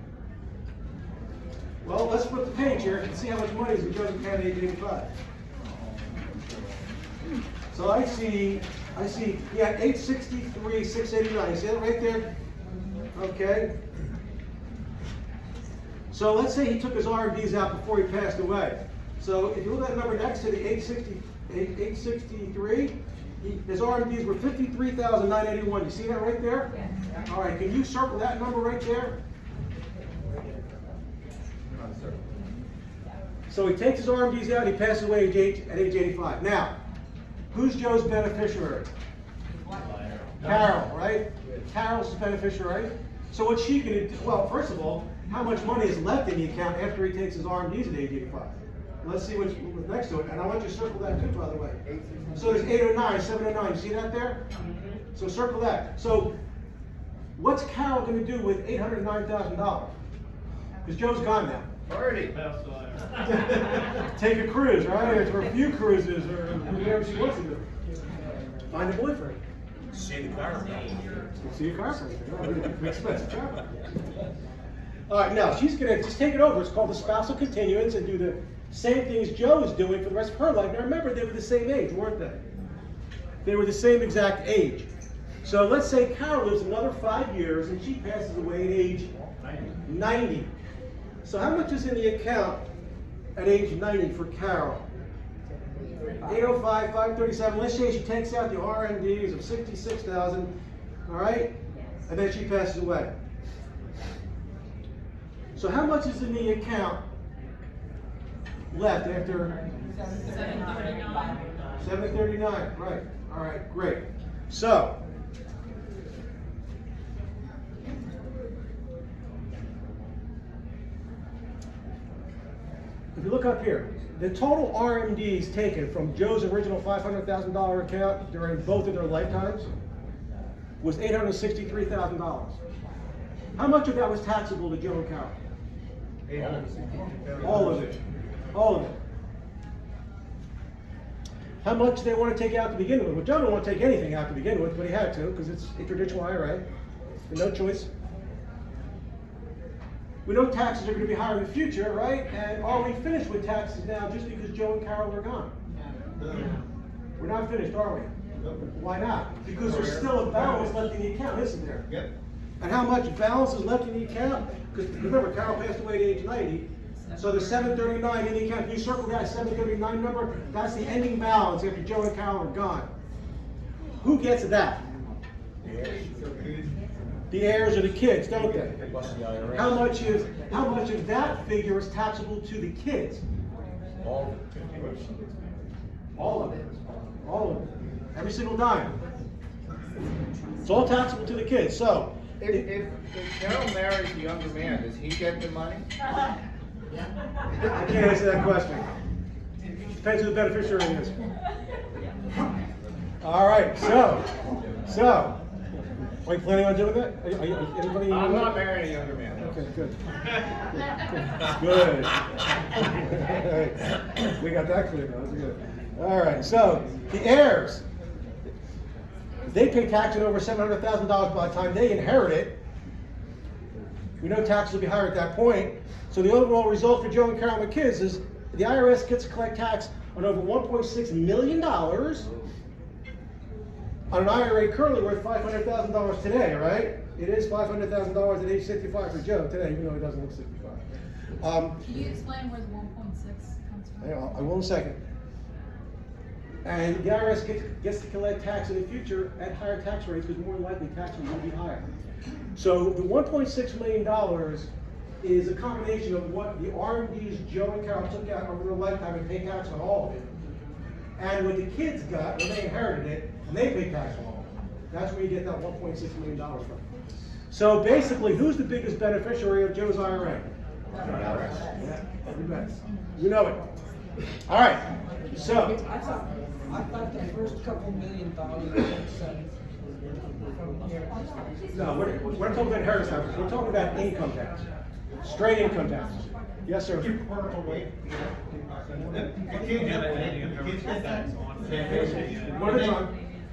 Well, let's flip the page here and see how much money is in Joe's account at age 85. So I see, yeah, 863, 689. You see that right there? Okay. So let's say he took his RMDs out before he passed away. So if you look at that number next to the 863, his RMDs were 53,981. You see that right there? Yes. All right, can you circle that number right there? So he takes his RMDs out, he passes away at age 85. Now, who's Joe's beneficiary? Carol, right? Carol's the beneficiary. So what's she going to do? Well, first of all, how much money is left in the account after he takes his RMDs at age 85? Let's see what's next to it. And I want you to circle that too, by the way. So there's 809, 709. You see that there? So circle that. So what's Carol going to do with $809,000? Because Joe's gone now. Party. Take a cruise, right? Or a few cruises, or whatever she wants to do. Find a boyfriend. See the chiropractor. See a chiropractor. Oh, expensive travel. All right, now she's going to just take it over. It's called the spousal continuance and do the same things Joe is doing for the rest of her life. Now remember, they were the same age, weren't they? They were the same exact age. So let's say Carol lives another 5 years and she passes away at age 90. So how much is in the account at age 90 for Carol? 805, 537. Let's say she takes out the R&Ds of 66,000, all right? And then she passes away. So how much is in the account left after 739. 739, right. All right, great. So, if you look up here, the total RMDs taken from Joe's original $500,000 account during both of their lifetimes was $863,000. How much of that was taxable to Joe and Carol? All of it. All of it. How much they want to take out to begin with? Well, Joe didn't want to take anything out to begin with, but he had to because it's a traditional IRA. No choice. We know taxes are going to be higher in the future, right? And are we finished with taxes now just because Joe and Carol are gone? No. We're not finished, are we? Why not? Because there's still a balance left in the account, isn't there? Yep. And how much balance is left in the account? Because remember, Carol passed away at age 90, so there's 739 in the account. Can you circle that 739 number? That's the ending balance after Joe and Carol are gone. Who gets that? The heirs or the kids, don't they? Plus the IRS. How much of that figure is taxable to the kids? All All of it. All of it. Every single dime. It's all taxable to the kids. So, If Carol marries the younger man, does he get the money? I can't answer that question. Depends who the beneficiary is. All right, so, are you planning on doing that? Anybody? I'm not marrying a younger man. No. Okay, good. Good. We got that clear now. That's good. All right, so the heirs, they pay tax on over $700,000 by the time they inherit it. We know taxes will be higher at that point. So the overall result for Joe and Carol and the kids is the IRS gets to collect tax on over $1.6 million on an IRA currently worth $500,000 today, right? It is $500,000 at age 65 for Joe today, even though he doesn't look 65. Can you explain where the 1.6 comes from? I will in a second. And the IRS gets to collect tax in the future at higher tax rates because more than likely taxes will be higher. So the $1.6 million is a combination of what the RMDs Joe and Carol took out over their lifetime and pay tax on all of it, and what the kids got when they inherited it, and they pay tax on all of it. That's where you get that $1.6 million from. So basically, who's the biggest beneficiary of Joe's IRA? Yeah, you bet. You know it. All right, so. I thought the first couple $1 million was from here. No, we're talking about inheritance tax. We're talking about income tax. Straight income tax. Yes, sir. You have any income tax on it. One at a time.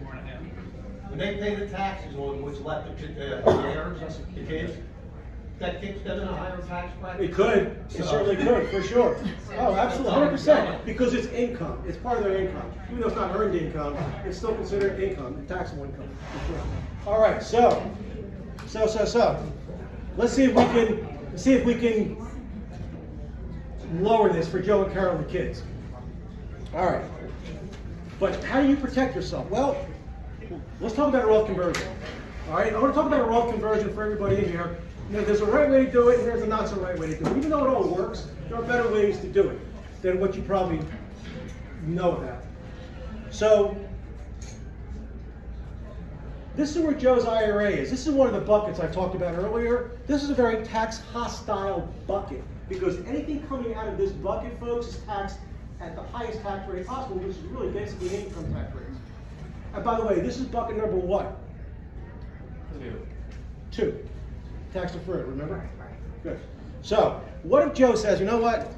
4.5. When they pay the taxes on what's left to the heirs, the kids, that kicks them in a higher tax bracket? It could. It certainly could, for sure. Oh, absolutely, 100%. Because it's income. It's part of their income. Even though it's not earned income, it's still considered income, taxable income. For sure. All right, so. Let's see if we can lower this for Joe and Carol and the kids. All right. But how do you protect yourself? Well, let's talk about a Roth conversion. All right, I want to talk about a Roth conversion for everybody in here. You know, there's a right way to do it, and there's a not so right way to do it. Even though it all works, there are better ways to do it than what you probably know about. So, this is where Joe's IRA is. This is one of the buckets I talked about earlier. This is a very tax hostile bucket because anything coming out of this bucket, folks, is taxed at the highest tax rate possible, which is really basically income tax rates. And by the way, this is bucket number what? 2. Tax deferred, remember? Good. So, what if Joe says, you know what?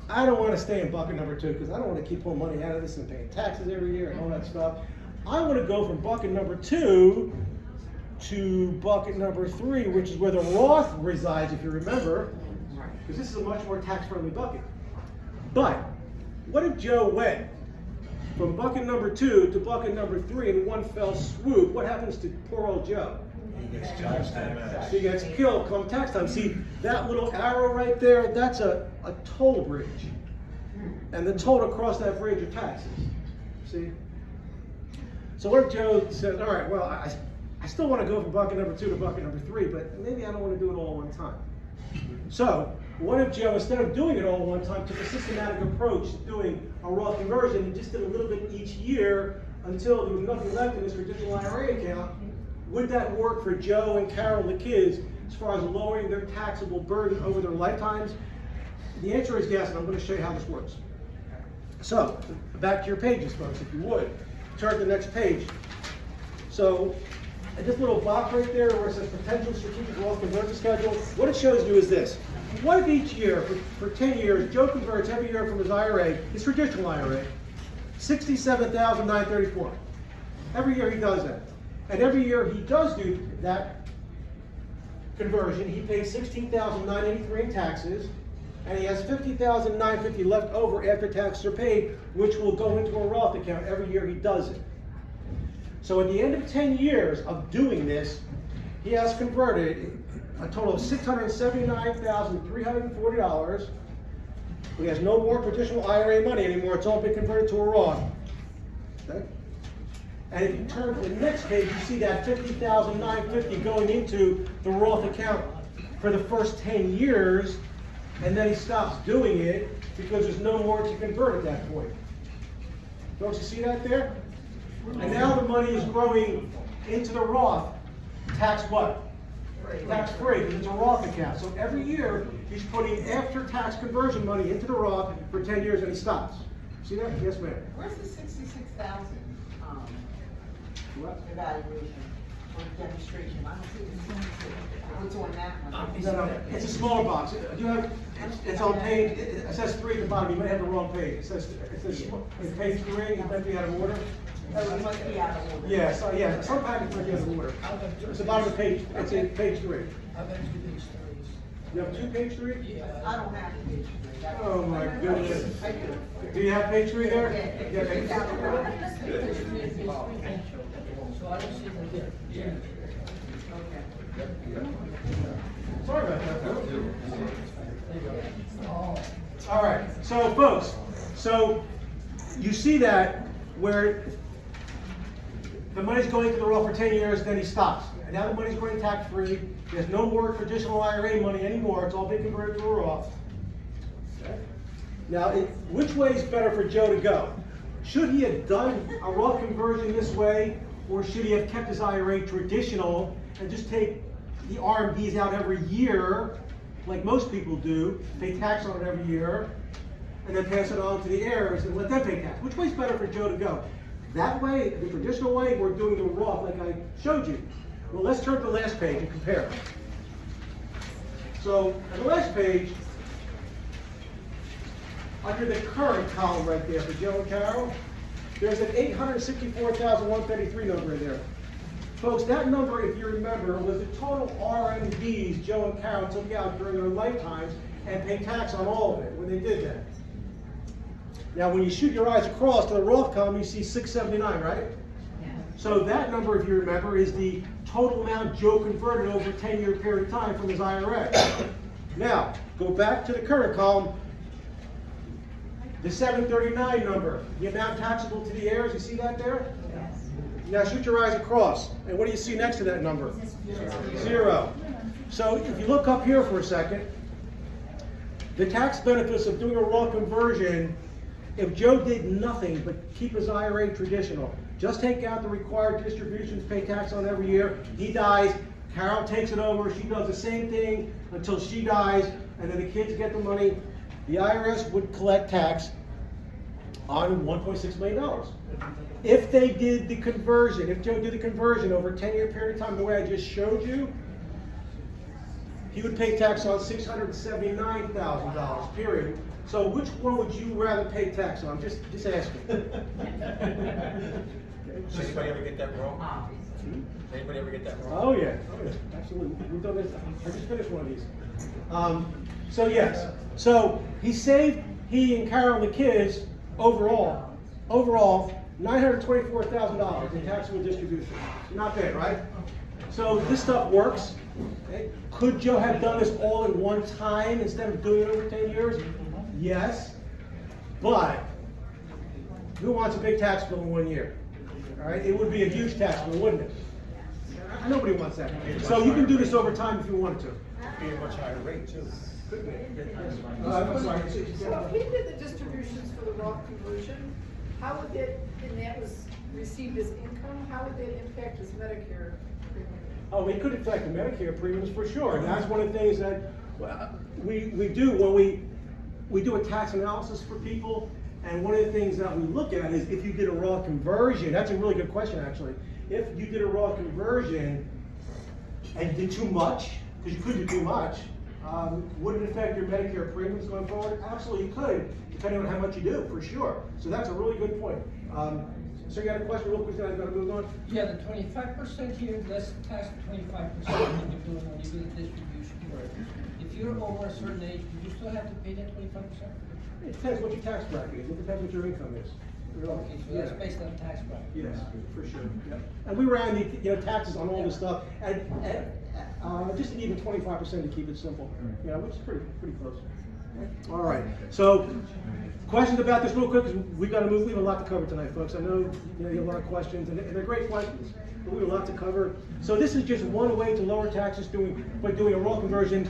I don't want to stay in bucket number 2 because I don't want to keep pulling money out of this and paying taxes every year and all that stuff. I want to go from bucket number 2 to bucket number 3, which is where the Roth resides, if you remember, because this is a much more tax-friendly bucket. But what if Joe went from bucket number 2 to bucket number 3 in one fell swoop? What happens to poor old Joe? He gets tax time. He gets killed come tax time. See, that little arrow right there, that's a toll bridge. And the toll across that bridge are taxes. See? So what if Joe says, all right, well, I still want to go from bucket number 2 to bucket number 3, but maybe I don't want to do it all at one time. So what if Joe, instead of doing it all at one time, took a systematic approach to doing a Roth conversion and just did a little bit each year until there was nothing left in his traditional IRA account? Would that work for Joe and Carol, the kids, as far as lowering their taxable burden over their lifetimes? The answer is yes, and I'm going to show you how this works. So, back to your pages, folks, if you would. Turn to the next page. So, this little box right there where it says potential strategic Roth conversion schedule, what it shows you is this. What if each year, for 10 years, Joe converts every year from his IRA, his traditional IRA, $67,934. Every year he does that. And every year he does do that conversion, he pays $16,983 in taxes, and he has $50,950 left over after taxes are paid, which will go into a Roth account every year he does it. So at the end of 10 years of doing this, he has converted a total of $679,340. He has no more traditional IRA money anymore. It's all been converted to a Roth. Okay? And if you turn to the next page, you see that $50,950 going into the Roth account for the first 10 years, and then he stops doing it because there's no more to convert at that point. Don't you see that there? And now the money is growing into the Roth. Tax what? Tax free, because it's a Roth account. So every year, he's putting after-tax conversion money into the Roth for 10 years and he stops. See that? Yes, ma'am. Where's the 66,000, What? evaluation or demonstration? I don't see the 66. What's on that one? No, no, it's a smaller box. Do you have, it's on page, it says 3 at the bottom. You might have the wrong page. It says it's page 3, it might be out of order. Oh, it must be out of order. Yeah, so, yeah, some packages might be out of order. It's the bottom of the page, it's in page 3. You have 2 page 3? I don't have the page 3. That's- Oh my goodness. I do. Do you have page 3 there? Yeah, Yeah, page it's out of order. So I don't see them there. Okay. Sorry about that. All right, so folks, so you see that where the money's going to the Roth for 10 years, then he stops. And now the money's going tax-free. There's no more traditional IRA money anymore. It's all been converted to a Roth. Okay? Now, which way is better for Joe to go? Should he have done a Roth conversion this way, or should he have kept his IRA traditional and just take the RMDs out every year, like most people do, pay tax on it every year, and then pass it on to the heirs and let them pay tax? Which way is better for Joe to go? That way, the traditional way, or doing the Roth like I showed you? Well, let's turn to the last page and compare. So, on the last page, under the current column right there for Joe and Carol, there's an $864,133 number in there. Folks, that number, if you remember, was the total RMDs Joe and Carol took out during their lifetimes and paid tax on all of it when they did that. Now, when you shoot your eyes across to the Roth column, you see 679, right? So that number, if you remember, is the total amount Joe converted over a 10-year period of time from his IRA. Now, go back to the current column. The 739 number, the amount taxable to the heirs, you see that there? Yes. Now shoot your eyes across, and what do you see next to that number? 0. So if you look up here for a second, the tax benefits of doing a Roth conversion, if Joe did nothing but keep his IRA traditional, just take out the required distributions, pay tax on every year, he dies, Carol takes it over, she does the same thing until she dies, and then the kids get the money, the IRS would collect tax on $1.6 million. If they did the conversion, if Joe did the conversion over a 10-year period of time, the way I just showed you, he would pay tax on $679,000, period. So which one would you rather pay tax on? Just asking. Does anybody ever get that wrong? Does anybody ever get that wrong? Oh yeah, absolutely. We've done this. I just finished one of these. So yes, so he and Carol and the kids, overall, $924,000 in taxable distribution. Not bad, right? So this stuff works. Okay. Could Joe have done this all in one time instead of doing it over 10 years? Yes, but who wants a big tax bill in 1 year? All right, it would be a huge tax bill, wouldn't it? Nobody wants that. So you can do this over time if you wanted to. Be a much higher rate too. I'm sorry. So if he did the distributions for the Roth conversion, how would that, and that was received as income, how would that impact his Medicare premium? Oh, it could affect the Medicare premiums for sure. And that's one of the things that we do when we do a tax analysis for people. And one of the things that we look at is if you did a Roth conversion. That's a really good question, actually. If you did a Roth conversion and you did too much, because you could do too much, would it affect your Medicare premiums going forward? Absolutely, it could, depending on how much you do, for sure. So that's a really good point. So you got a question real quick, then I've got to move on? Yeah, the 25% here, let's tax 25% when you're doing, when you do the distribution. If you're over a certain age, do you still have to pay that 25%? It depends what your tax bracket is. It depends what your income is. Okay, so that's based on tax bracket. Yes, for sure, yeah. And we ran the, taxes on all this stuff, and just an even 25% to keep it simple, which is pretty close. All right, so, questions about this real quick, because we got to move, we have a lot to cover tonight, folks. I know, you have a lot of questions, and they're great questions, but we have a lot to cover. So this is just one way to lower taxes by doing a Roth conversion,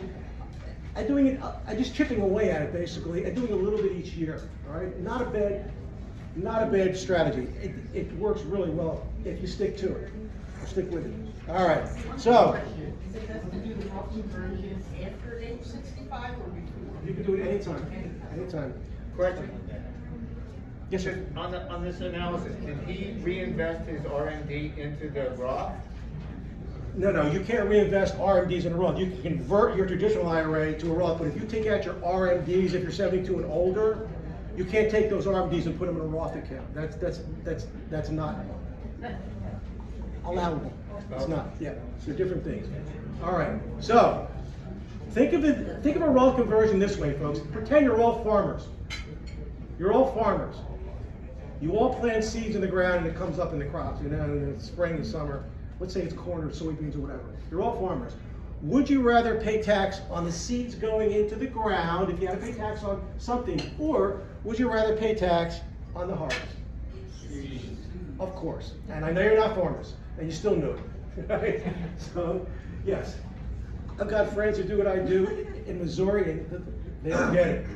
and doing it, just chipping away at it, basically, and doing a little bit each year, all right? Not a bad strategy. It works really well if you stick to it, or stick with it. All right, so. Is it best to do the Roth conversion after age 65 or before? You can do it anytime. Question. Yes, sir. On this analysis, can he reinvest his RMD into the Roth? No, you can't reinvest RMDs in a Roth. You can convert your traditional IRA to a Roth, but if you take out your RMDs, if you're 72 and older, you can't take those RMDs and put them in a Roth account. That's not allowable. It's not. Yeah, so different things. All right. So think of a Roth conversion this way, folks. Pretend you're all farmers. You're all farmers. You all plant seeds in the ground and it comes up in the crops. In the spring and summer. Let's say it's corn or soybeans or whatever. You're all farmers. Would you rather pay tax on the seeds going into the ground if you had to pay tax on something, or would you rather pay tax on the harvest? Of course. And I know you're not farmers, and you still know it. Right? So, yes. I've got friends who do what I do in Missouri, and they all get it.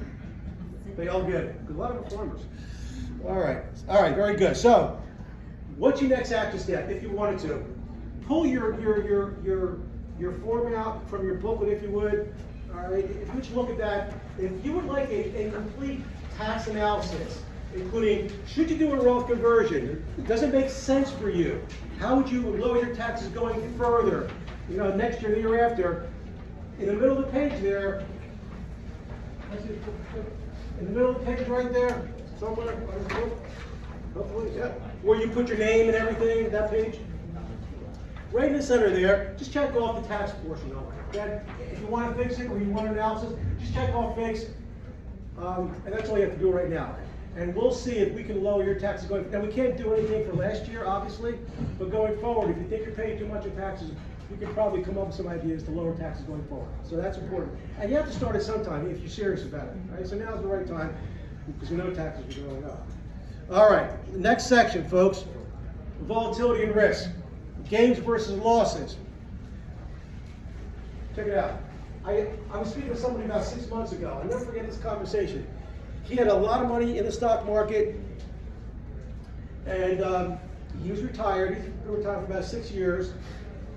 They all get it. A lot of them are farmers. All right, very good. So, what's your next action step if you wanted to? Pull your form out from your booklet if you would. All right, if you would look at that, if you would like a complete tax analysis, including should you do a Roth conversion, does it make sense for you? How would you lower your taxes going further? Next year, the year after. In the middle of the page there, in the middle of the page right there, somewhere, hopefully, yeah, where you put your name and everything, that page. Right in the center there, just check off the tax portion of it. That, if you want to fix it or you want an analysis, just check off fix, and that's all you have to do right now. And we'll see if we can lower your taxes going. Now we can't do anything for last year, obviously, but going forward, if you think you're paying too much in taxes, you can probably come up with some ideas to lower taxes going forward. So that's important. And you have to start it sometime if you're serious about it. Right? So now's the right time because we know taxes are going up. All right, next section, folks. Volatility and risk. Gains versus losses. Check it out. I was speaking to somebody about 6 months ago. I'll never forget this conversation. He had a lot of money in the stock market, and he was retired. He's been retired for about 6 years.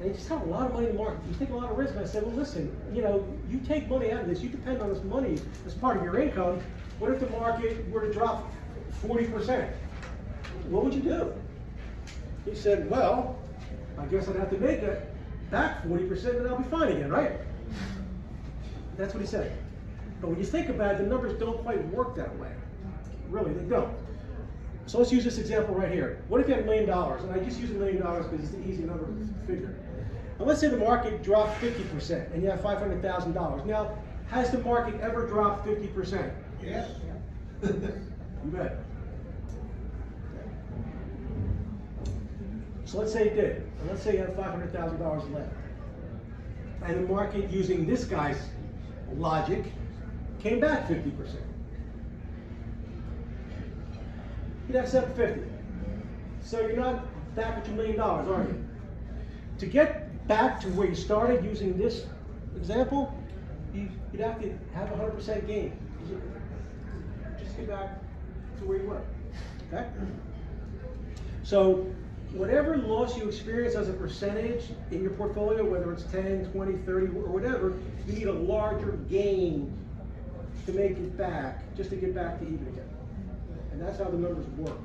And he just had a lot of money in the market. You take a lot of risk. And I said, well, listen, you take money out of this. You depend on this money as part of your income. What if the market were to drop 40%? What would you do? He said, well, I guess I'd have to make it back 40% and I'll be fine again, right? That's what he said. But when you think about it, the numbers don't quite work that way. Really, they don't. So let's use this example right here. What if you had $1 million? And I just use $1 million because it's the easy number to figure. And let's say the market dropped 50% and you have $500,000. Now, has the market ever dropped 50%? Yes. You bet. So let's say it did. And let's say you have $500,000 left. And the market, using this guy's logic, came back 50%. You'd have $750. So you're not back at $2 million, are you? To get back to where you started using this example, you'd have to have 100% gain. Just get back to where you were. Okay? So whatever loss you experience as a percentage in your portfolio, whether it's 10, 20, 30, or whatever, you need a larger gain to make it back, just to get back to even again. And that's how the numbers work.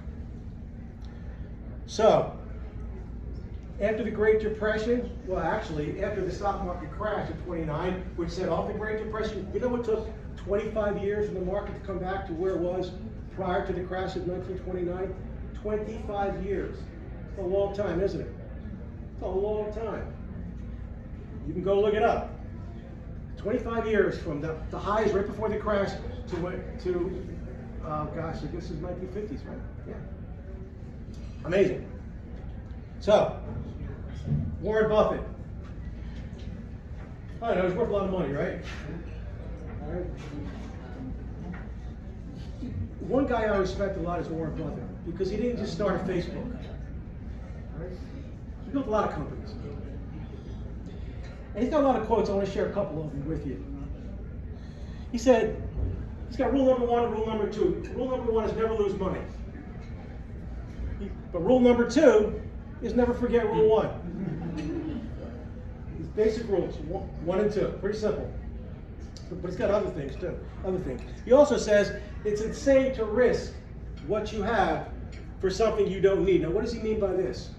So, after the Great Depression, well actually, after the stock market crash in 29, which set off the Great Depression, you know what took 25 years for the market to come back to where it was prior to the crash of 1929? 25 years. It's a long time, isn't it? It's a long time. You can go look it up. 25 years from the highs right before the crash to gosh, I guess it's 1950s, right? Yeah. Amazing. So, Warren Buffett. I know, he's worth a lot of money, right? All right. One guy I respect a lot is Warren Buffett, because he didn't just start a Facebook. All right? He built a lot of companies. And he's got a lot of quotes. I want to share a couple of them with you. He said, he's got rule number 1 and rule number 2. Rule number 1 is never lose money. But rule number 2 is never forget rule 1. These basic rules, 1 and 2, pretty simple. But he's got other things too, other things. He also says it's insane to risk what you have for something you don't need. Now, what does he mean by this?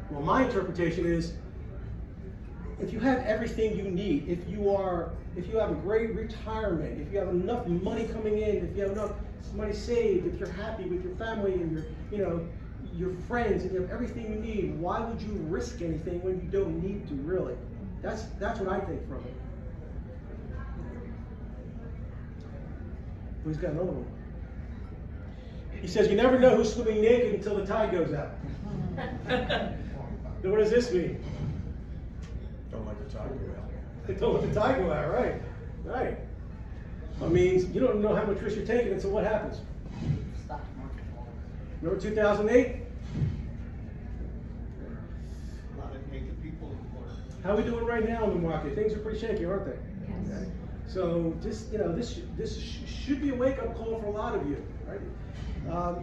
Well, my interpretation is, if you have everything you need, if you have a great retirement, if you have enough money coming in, if you have enough money saved, if you're happy with your family and your friends, and you have everything you need, why would you risk anything when you don't need to, really? That's what I take from it. But he's got another one. He says, you never know who's swimming naked until the tide goes out. Now, what does this mean? Don't let the tide go out. Don't let the tide go out, right? Right. That means you don't know how much risk you're taking until what happens? Remember 2008? A lot of naked people in Florida. How are we doing right now in the market? Things are pretty shaky, aren't they? Yes. Okay. So this should be a wake-up call for a lot of you, right?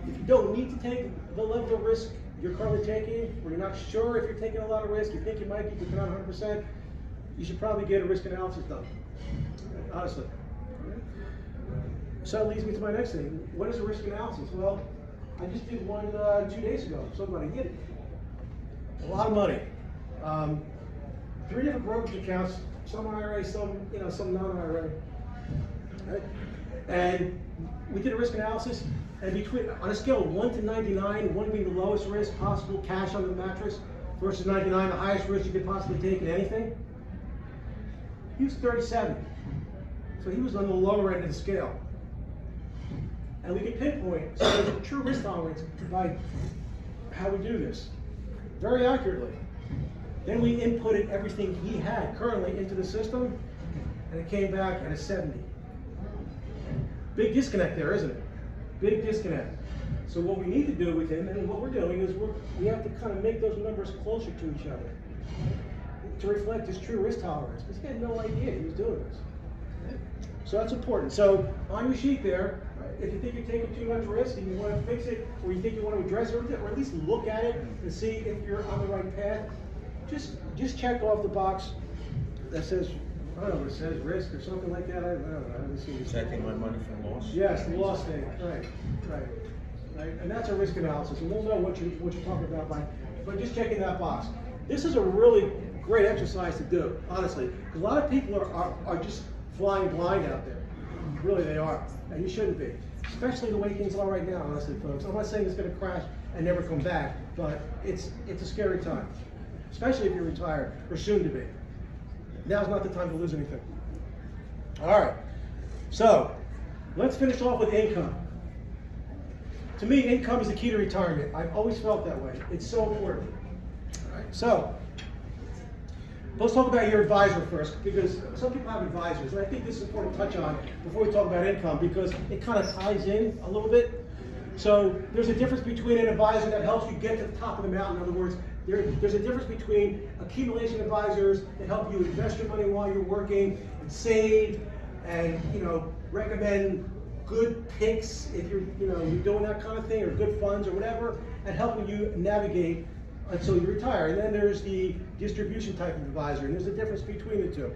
If you don't need to take the level of risk you're currently taking, or you're not sure if you're taking a lot of risk, you think you might be, but you're not 100%, you should probably get a risk analysis done, honestly. So that leads me to my next thing. What is a risk analysis? Well, I just did one 2 days ago. Somebody did it. A lot of money. 3 different brokerage accounts, some IRA, some non-IRA. Right? And we did a risk analysis, and on a scale of 1 to 99, 1 being the lowest risk possible, cash on the mattress, versus 99, the highest risk you could possibly take in anything, he was 37. So he was on the lower end of the scale. And we can pinpoint so true risk tolerance by how we do this very accurately. Then we inputted everything he had currently into the system, and it came back at a 70. Big disconnect there, isn't it? Big disconnect. So what we need to do with him, and what we're doing, is we have to kind of make those numbers closer to each other to reflect his true risk tolerance, because he had no idea he was doing this. So that's important. So on your sheet there, if you think you're taking too much risk and you want to fix it, or you think you want to address it, or at least look at it and see if you're on the right path, just check off the box that says, I don't know what it says, risk or something like that. I don't know. I haven't seen it. Checking my money for loss? Yes, the loss thing. Right. And that's a risk analysis, and we'll know what you're talking about by just checking that box. This is a really great exercise to do, honestly, because a lot of people are just flying blind out there. Really, they are, and you shouldn't be, especially the way things are right now, honestly, folks. I'm not saying it's going to crash and never come back, but it's a scary time, especially if you're retired or soon to be. Now's not the time to lose anything. All right, so let's finish off with income. To me, income is the key to retirement. I've always felt that way. It's so important. All right, so let's talk about your advisor first, because some people have advisors, and I think this is important to touch on before we talk about income, because it kind of ties in a little bit. So there's a difference between an advisor that helps you get to the top of the mountain. In other words, there's a difference between accumulation advisors that help you invest your money while you're working and save, and recommend good picks if you're doing that kind of thing, or good funds or whatever, and helping you navigate until you retire. And then there's the distribution type of advisor, and there's a difference between the two.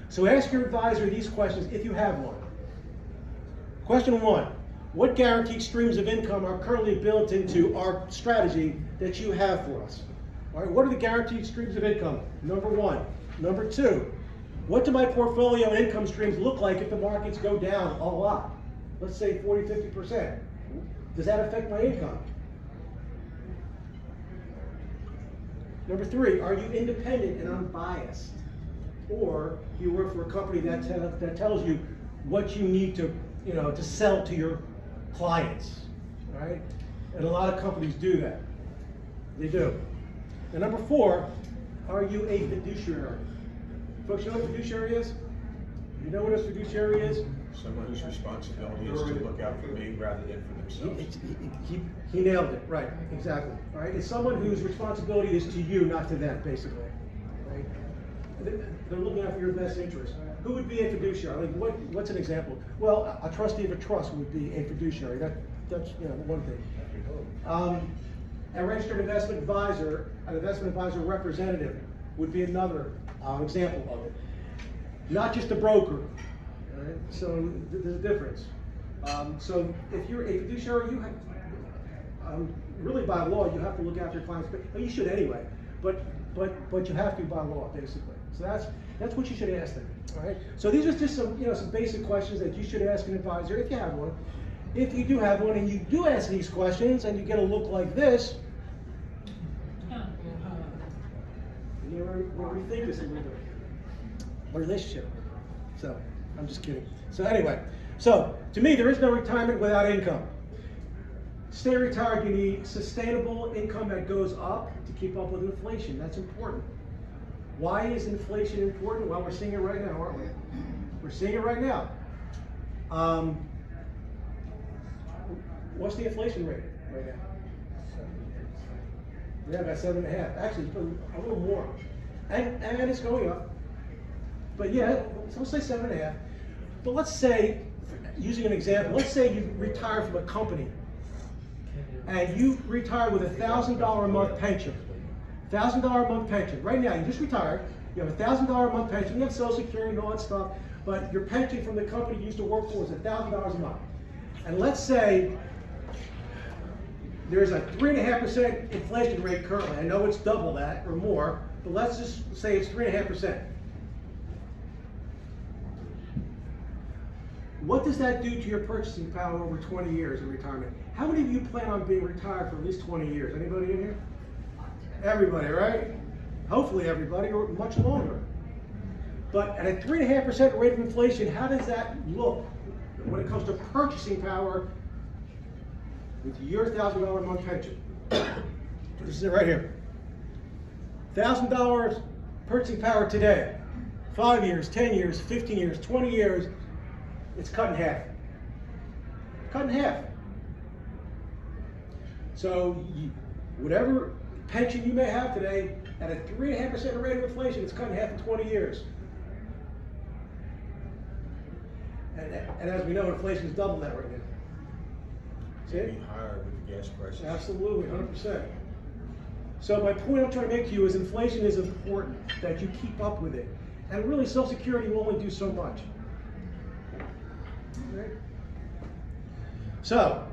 So ask your advisor these questions if you have one. Question 1, what guaranteed streams of income are currently built into our strategy that you have for us? All right, what are the guaranteed streams of income? Number 1. Number 2, what do my portfolio and income streams look like if the markets go down a lot? Let's say 40, 50%. Does that affect my income? Number 3, are you independent and unbiased? Or you work for a company that tells you what you need to, to sell to your clients, right? And a lot of companies do that. They do. And number 4, are you a fiduciary? Folks, you know what a fiduciary is? You know what a fiduciary is? Someone whose responsibility is to look out for me rather than for themselves. He nailed it, right, exactly. All right, it's someone whose responsibility is to you, not to them, basically. Right? They're looking out for your best interest. Who would be a fiduciary? Like, what's an example? Well, a trustee of a trust would be a fiduciary. That's one thing. A registered investment advisor, an investment advisor representative would be another example of it. Not just a broker. All right? So there's a difference. So if you're a fiduciary, you have, really by law, you have to look after your clients. But you should anyway. But you have to by law, basically. So that's what you should ask them. All right. So these are just some basic questions that you should ask an advisor if you have one. If you do have one and you do ask these questions and you get a look like this, you rethink this a little bit. A relationship. So I'm just kidding. So anyway, so to me, there is no retirement without income. Stay retired, you need sustainable income that goes up to keep up with inflation. That's important. Why is inflation important? Well, we're seeing it right now, aren't we? We're seeing it right now. What's the inflation rate right now? Yeah, about 7.5. Actually, it's been a little more. And it's going up. But yeah, so let's say 7.5. But let's say, using an example, let's say you retire from a company and you retire with $1,000 a month pension. $1,000 a month pension. Right now, you just retired. You have $1,000 a month pension. You have Social Security and all that stuff. But your pension from the company you used to work for is $1,000 a month. And let's say there's a 3.5% inflation rate currently. I know it's double that or more, but let's just say it's 3.5%. What does that do to your purchasing power over 20 years in retirement? How many of you plan on being retired for at least 20 years? Anybody in here? Everybody, right? Hopefully everybody, or much longer. But at a 3.5% rate of inflation, how does that look when it comes to purchasing power with your $1,000 a month pension? This is it right here. $1,000 purchasing power today. 5 years, 10 years, 15 years, 20 years, it's cut in half. Cut in half. So whatever pension you may have today, at a 3.5% rate of inflation, it's cut in half in 20 years. And as we know, inflation is double that right now. See it? Maybe higher with the gas prices. Absolutely, 100%. So my point I'm trying to make to you is inflation is important, that you keep up with it. And really, Social Security will only do so much. Right? So,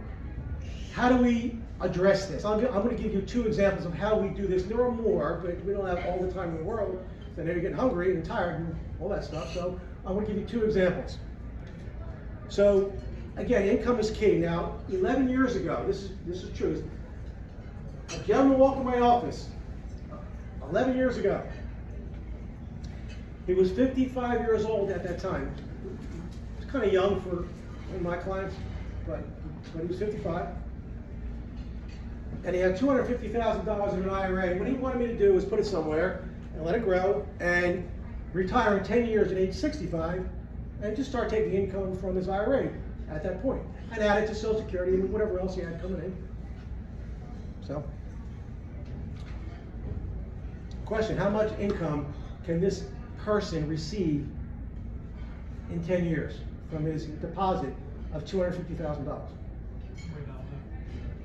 how do we address this? I'm going to give you 2 examples of how we do this. There are more, but we don't have all the time in the world. Then you're getting hungry and tired and all that stuff. So I'm going to give you 2 examples. So, again, income is key. Now, 11 years ago, this is true. A gentleman walked in my office 11 years ago. He was 55 years old at that time. He was kind of young for one of my clients, but he was 55. And he had $250,000 in an IRA. What he wanted me to do was put it somewhere and let it grow and retire in 10 years at age 65 and just start taking income from his IRA at that point and add it to Social Security and whatever else he had coming in. So, question, how much income can this person receive in 10 years from his deposit of $250,000?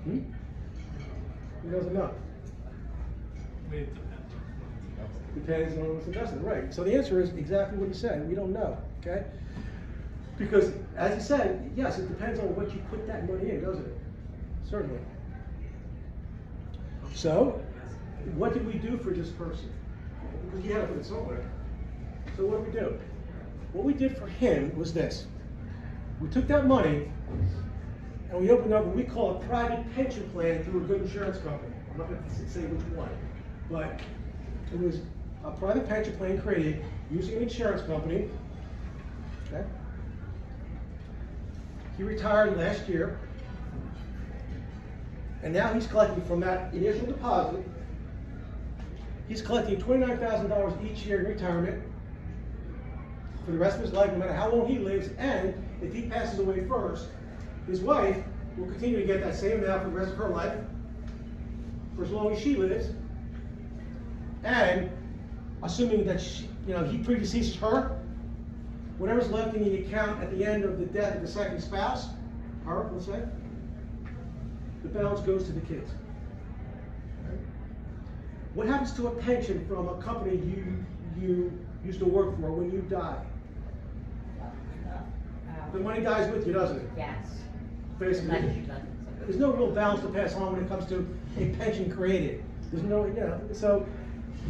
He doesn't know. Depends on what's invested, right? So the answer is exactly what he said. We don't know, okay? Because, as he said, yes, it depends on what you put that money in, doesn't it? Certainly. So, what did we do for this person? Because you had to put it somewhere. So what did we do? What we did for him was this. We took that money and we opened up what we call a private pension plan through a good insurance company. I'm not going to say which one, but it was a private pension plan created using an insurance company. Okay? He retired last year. And now he's collecting from that initial deposit. He's collecting $29,000 each year in retirement for the rest of his life, no matter how long he lives. And if he passes away first, his wife will continue to get that same amount for the rest of her life, for as long as she lives. And assuming that he predeceases her, whatever's left in the account at the end of the death of the second spouse, her, let's say, the balance goes to the kids. What happens to a pension from a company you used to work for when you die? The money dies with you, doesn't it? Yes. Basically. There's no real balance to pass on when it comes to a pension created. There's no, so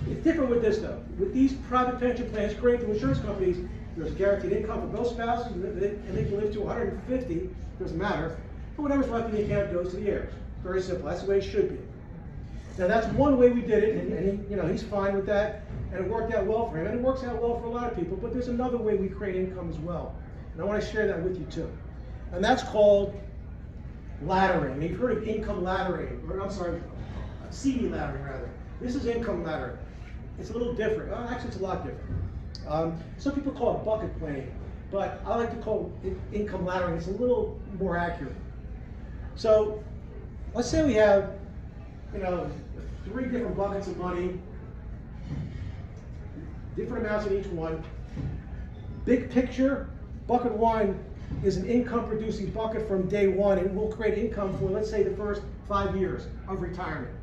it's different with this though. With these private pension plans created through insurance companies, there's a guaranteed income for both spouses, and they can live to 150, doesn't matter. And whatever's left in the account goes to the heirs. Very simple. That's the way it should be. Now that's one way we did it, and he's fine with that, and it worked out well for him, and it works out well for a lot of people. But there's another way we create income as well, and I want to share that with you too. And that's called laddering. You've heard of income laddering, or I'm sorry, CD laddering rather. This is income laddering. It's a little different. Actually, it's a lot different. Some people call it bucket planning, but I like to call it income laddering. It's a little more accurate. So let's say we have, 3 different buckets of money, different amounts in each one. Big picture, bucket 1 is an income producing bucket from day 1, and will create income for, let's say, the first 5 years of retirement.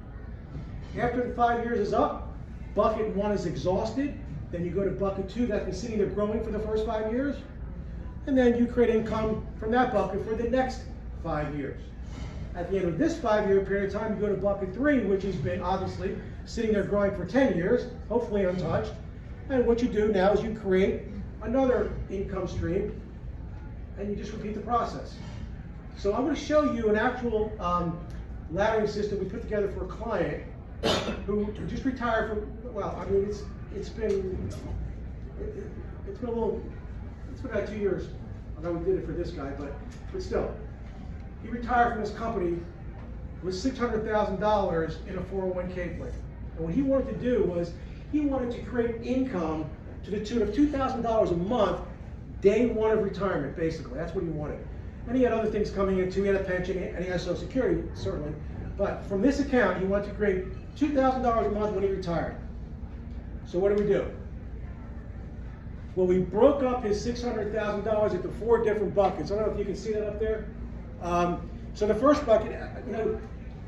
After the 5 years is up, bucket 1 is exhausted. Then you go to bucket 2 that's been sitting there growing for the first 5 years. And then you create income from that bucket for the next 5 years. At the end of this 5-year period of time, you go to bucket 3, which has been obviously sitting there growing for 10 years, hopefully untouched. And what you do now is you create another income stream, and you just repeat the process. So I'm going to show you an actual laddering system we put together for a client who just retired from, it's been about 2 years. I know we did it for this guy, but still. He retired from his company with $600,000 in a 401k plan. And what he wanted to do was, he wanted to create income to the tune of $2,000 a month, day 1 of retirement, basically. That's what he wanted. And he had other things coming in too. He had a pension, and he had Social Security, certainly. But from this account, he wanted to create $2,000 a month when he retired. So what did we do? Well, we broke up his $600,000 into 4 different buckets. I don't know if you can see that up there. So the first bucket,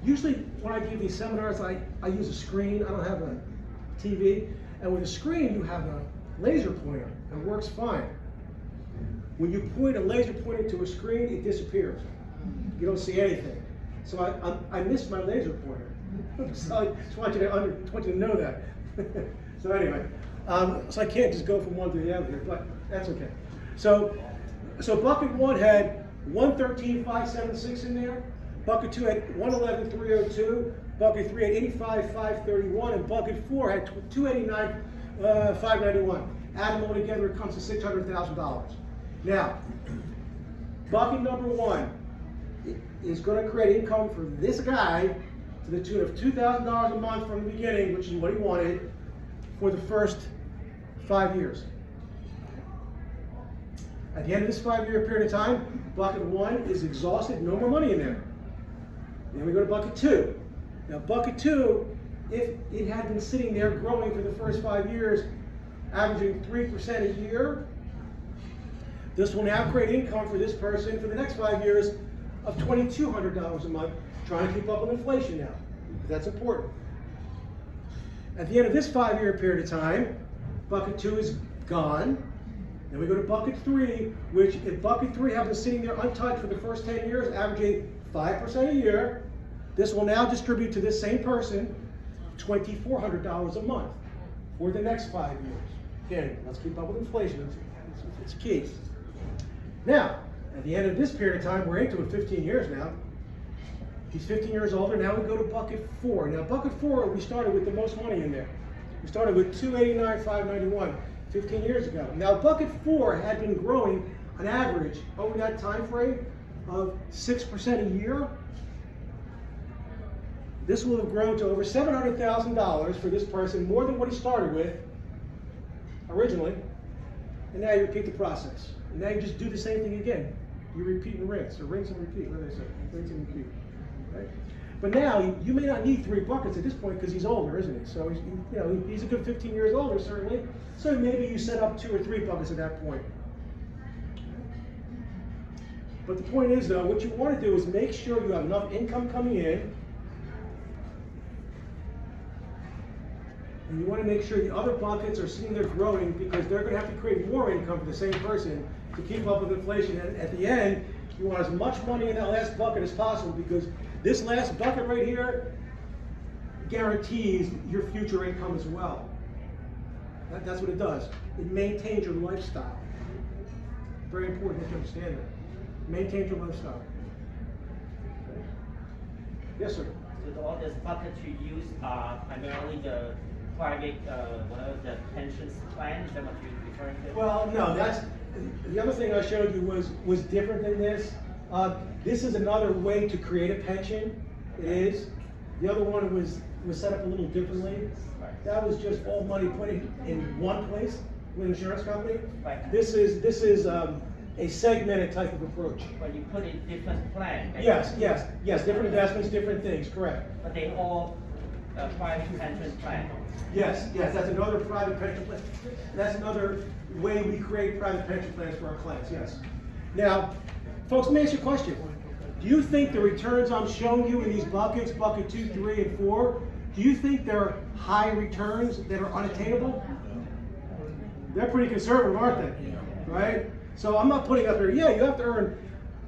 usually when I give these seminars, I use a screen. I don't have a TV. And with a screen, you have a laser pointer, and it works fine. When you point a laser pointer to a screen, it disappears. You don't see anything. So I missed my laser pointer. So I just want you to know that. So anyway, so I can't just go from one to the other here, but that's okay. So bucket 1 had 113,576 in there. Bucket 2 had 111,302. Bucket 3 had 85,531, and bucket 4 had 289,591. Add them all together, it comes to $600,000. Now, bucket number 1 is going to create income for this guy to the tune of $2,000 a month from the beginning, which is what he wanted, for the first 5 years. At the end of this 5-year period of time, bucket 1 is exhausted, no more money in there. Then we go to bucket 2. Now bucket 2, if it had been sitting there growing for the first 5 years, averaging 3% a year, this will now create income for this person for the next 5 years of $2,200 a month, trying to keep up with inflation now. That's important. At the end of this 5-year period of time, bucket 2 is gone. Then we go to bucket 3, which if bucket 3 had been sitting there untouched for the first 10 years, averaging 5% a year, this will now distribute to this same person $2,400 a month for the next 5 years. Again, let's keep up with inflation. It's key. Now, at the end of this period of time, we're into it 15 years now. He's 15 years older. Now we go to bucket 4. Now, bucket 4, we started with the most money in there. We started with $289,591 15 years ago. Now, bucket 4 had been growing on average over that time frame of 6% a year, this will have grown to over $700,000 for this person, more than what he started with originally. And now you repeat the process. And now you just do the same thing again. You repeat and rinse, or rinse and repeat, what do they say? Rinse and repeat, right? But now, you may not need 3 buckets at this point because he's older, isn't he? So, he's a good 15 years older, certainly. So maybe you set up 2 or 3 buckets at that point. But the point is, though, what you want to do is make sure you have enough income coming in, and you want to make sure the other buckets are sitting there growing, because they're going to have to create more income for the same person to keep up with inflation. And at the end, you want as much money in that last bucket as possible, because this last bucket right here guarantees your future income as well. That's what it does. It maintains your lifestyle. Very important that you understand that. Maintain your lifestyle. Yes, sir. With all these buckets you use are primarily the private, the pensions plan, is that what you're referring to? Well, no, that's, the other thing I showed you was different than this. This is another way to create a pension. It is. The other one was set up a little differently. That was just all money put in one place with an insurance company. Right. This is a segmented type of approach. But you put in different plans. Yes, different investments, different things, correct. But they all private pension plan. Yes, that's another private pension plan. That's another way we create private pension plans for our clients, yes. Now, folks, let me ask you a question. Do you think the returns I'm showing you in these buckets, bucket 2, 3, and 4, do you think they're high returns that are unattainable? They're pretty conservative, aren't they? Right? So I'm not putting up there, you have to earn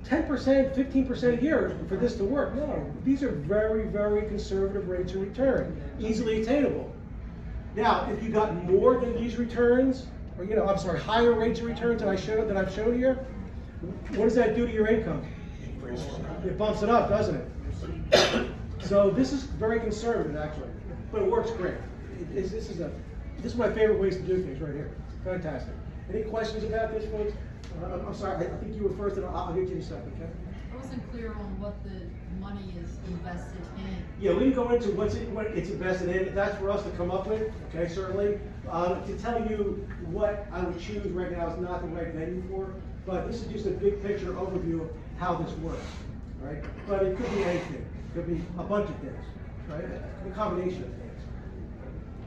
10%, 15% a year for this to work. No, these are very, very conservative rates of return, easily attainable. Now, if you got more than these returns, or higher rates of returns that I've shown here, what does that do to your income? It bumps it up, doesn't it? So this is very conservative, actually, but it works great. This is my favorite ways to do things right here. Fantastic. Any questions about this, folks? I'm sorry, I think you were first, and I'll get you in a second, okay? I wasn't clear on what the money is invested in. Yeah, we can go into what it's invested in. That's for us to come up with, okay, certainly. To tell you what I would choose right now is not the right venue for, but this is just a big picture overview of how this works, right? But it could be anything. It could be a bunch of things, right? A combination of things.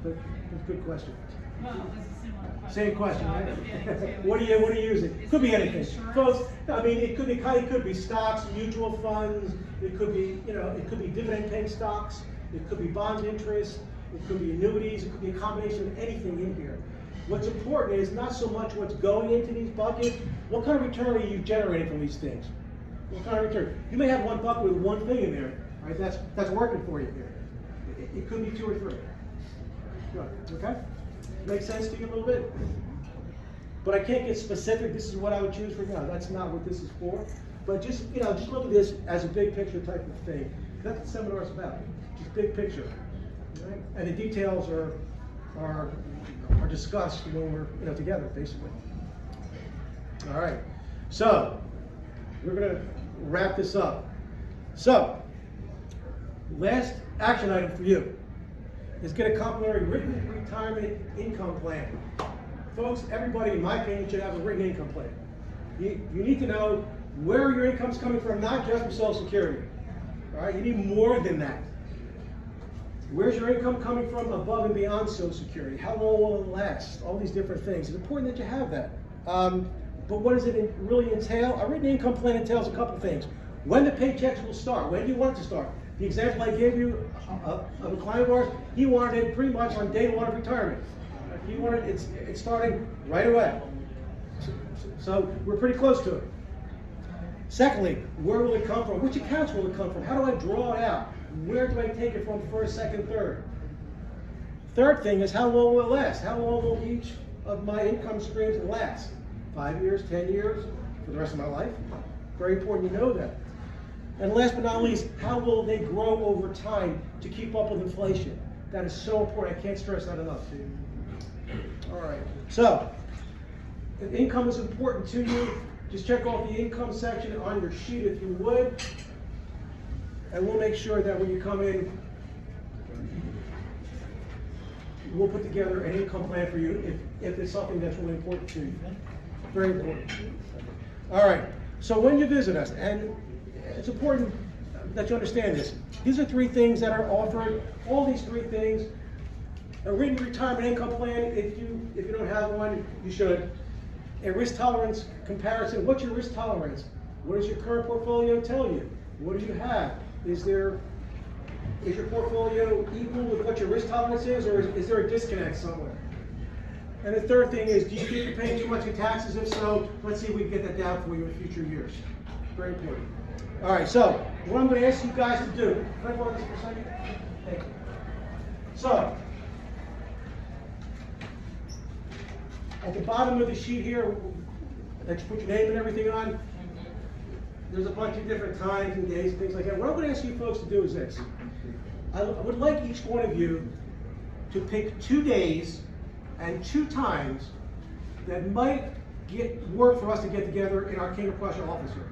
But it's a good question. Well, it's a similar question. Same question, right? What are you using? It could be anything. Folks, I mean, it could be stocks, mutual funds. It could be, it could be dividend-paying stocks. It could be bond interest. It could be annuities. It could be a combination of anything in here. What's important is not so much what's going into these buckets. What kind of return are you generating from these things? What kind of return? You may have one bucket with one thing in there, right? That's working for you here. It could be 2 or 3. Good. Okay. Make sense to you a little bit? But I can't get specific, this is what I would choose for now. That's not what this is for. But just look at this as a big picture type of thing. That's what the seminar is about. Just big picture. Right? And the details are discussed when we're together, basically. All right. So we're gonna wrap this up. So last action item for you is get a complimentary written retirement income plan. Folks, everybody, in my opinion, should have a written income plan. You need to know where your income's coming from, not just from Social Security. All right, you need more than that. Where's your income coming from above and beyond Social Security? How long will it last? All these different things. It's important that you have that. But what does it really entail? A written income plan entails a couple things. When the paychecks will start. When do you want it to start? The example I gave you of a client of ours, he wanted it pretty much on day 1 of retirement. He wanted it starting right away. So we're pretty close to it. Secondly, where will it come from? Which accounts will it come from? How do I draw it out? Where do I take it from first, second, third? Third thing is, how long will it last? How long will each of my income streams last? 5 years, 10 years, for the rest of my life? Very important you know that. And last but not least, how will they grow over time to keep up with inflation? That is so important. I can't stress that enough. All right. So, if income is important to you, just check off the income section on your sheet if you would. And we'll make sure that when you come in, we'll put together an income plan for you if it's something that's really important to you. Very important. All right, so when you visit us, and it's important that you understand this, these are 3 things that are offered. All these 3 things: a written retirement income plan, if you don't have one, you should. A risk tolerance comparison. What's your risk tolerance? What does your current portfolio tell you? What do you have? Is your portfolio equal with what your risk tolerance is, or is there a disconnect somewhere? And the third thing is, do you think you're paying too much in taxes? If so, let's see if we can get that down for you in future years. Very important. All right, so what I'm going to ask you guys to do, can I borrow this for a second? Thank you. So, at the bottom of the sheet here, that you put your name and everything on, there's a bunch of different times and days and things like that. What I'm going to ask you folks to do is this. I would like each one of you to pick 2 days and 2 times that might work for us to get together in our King of Prussia office here.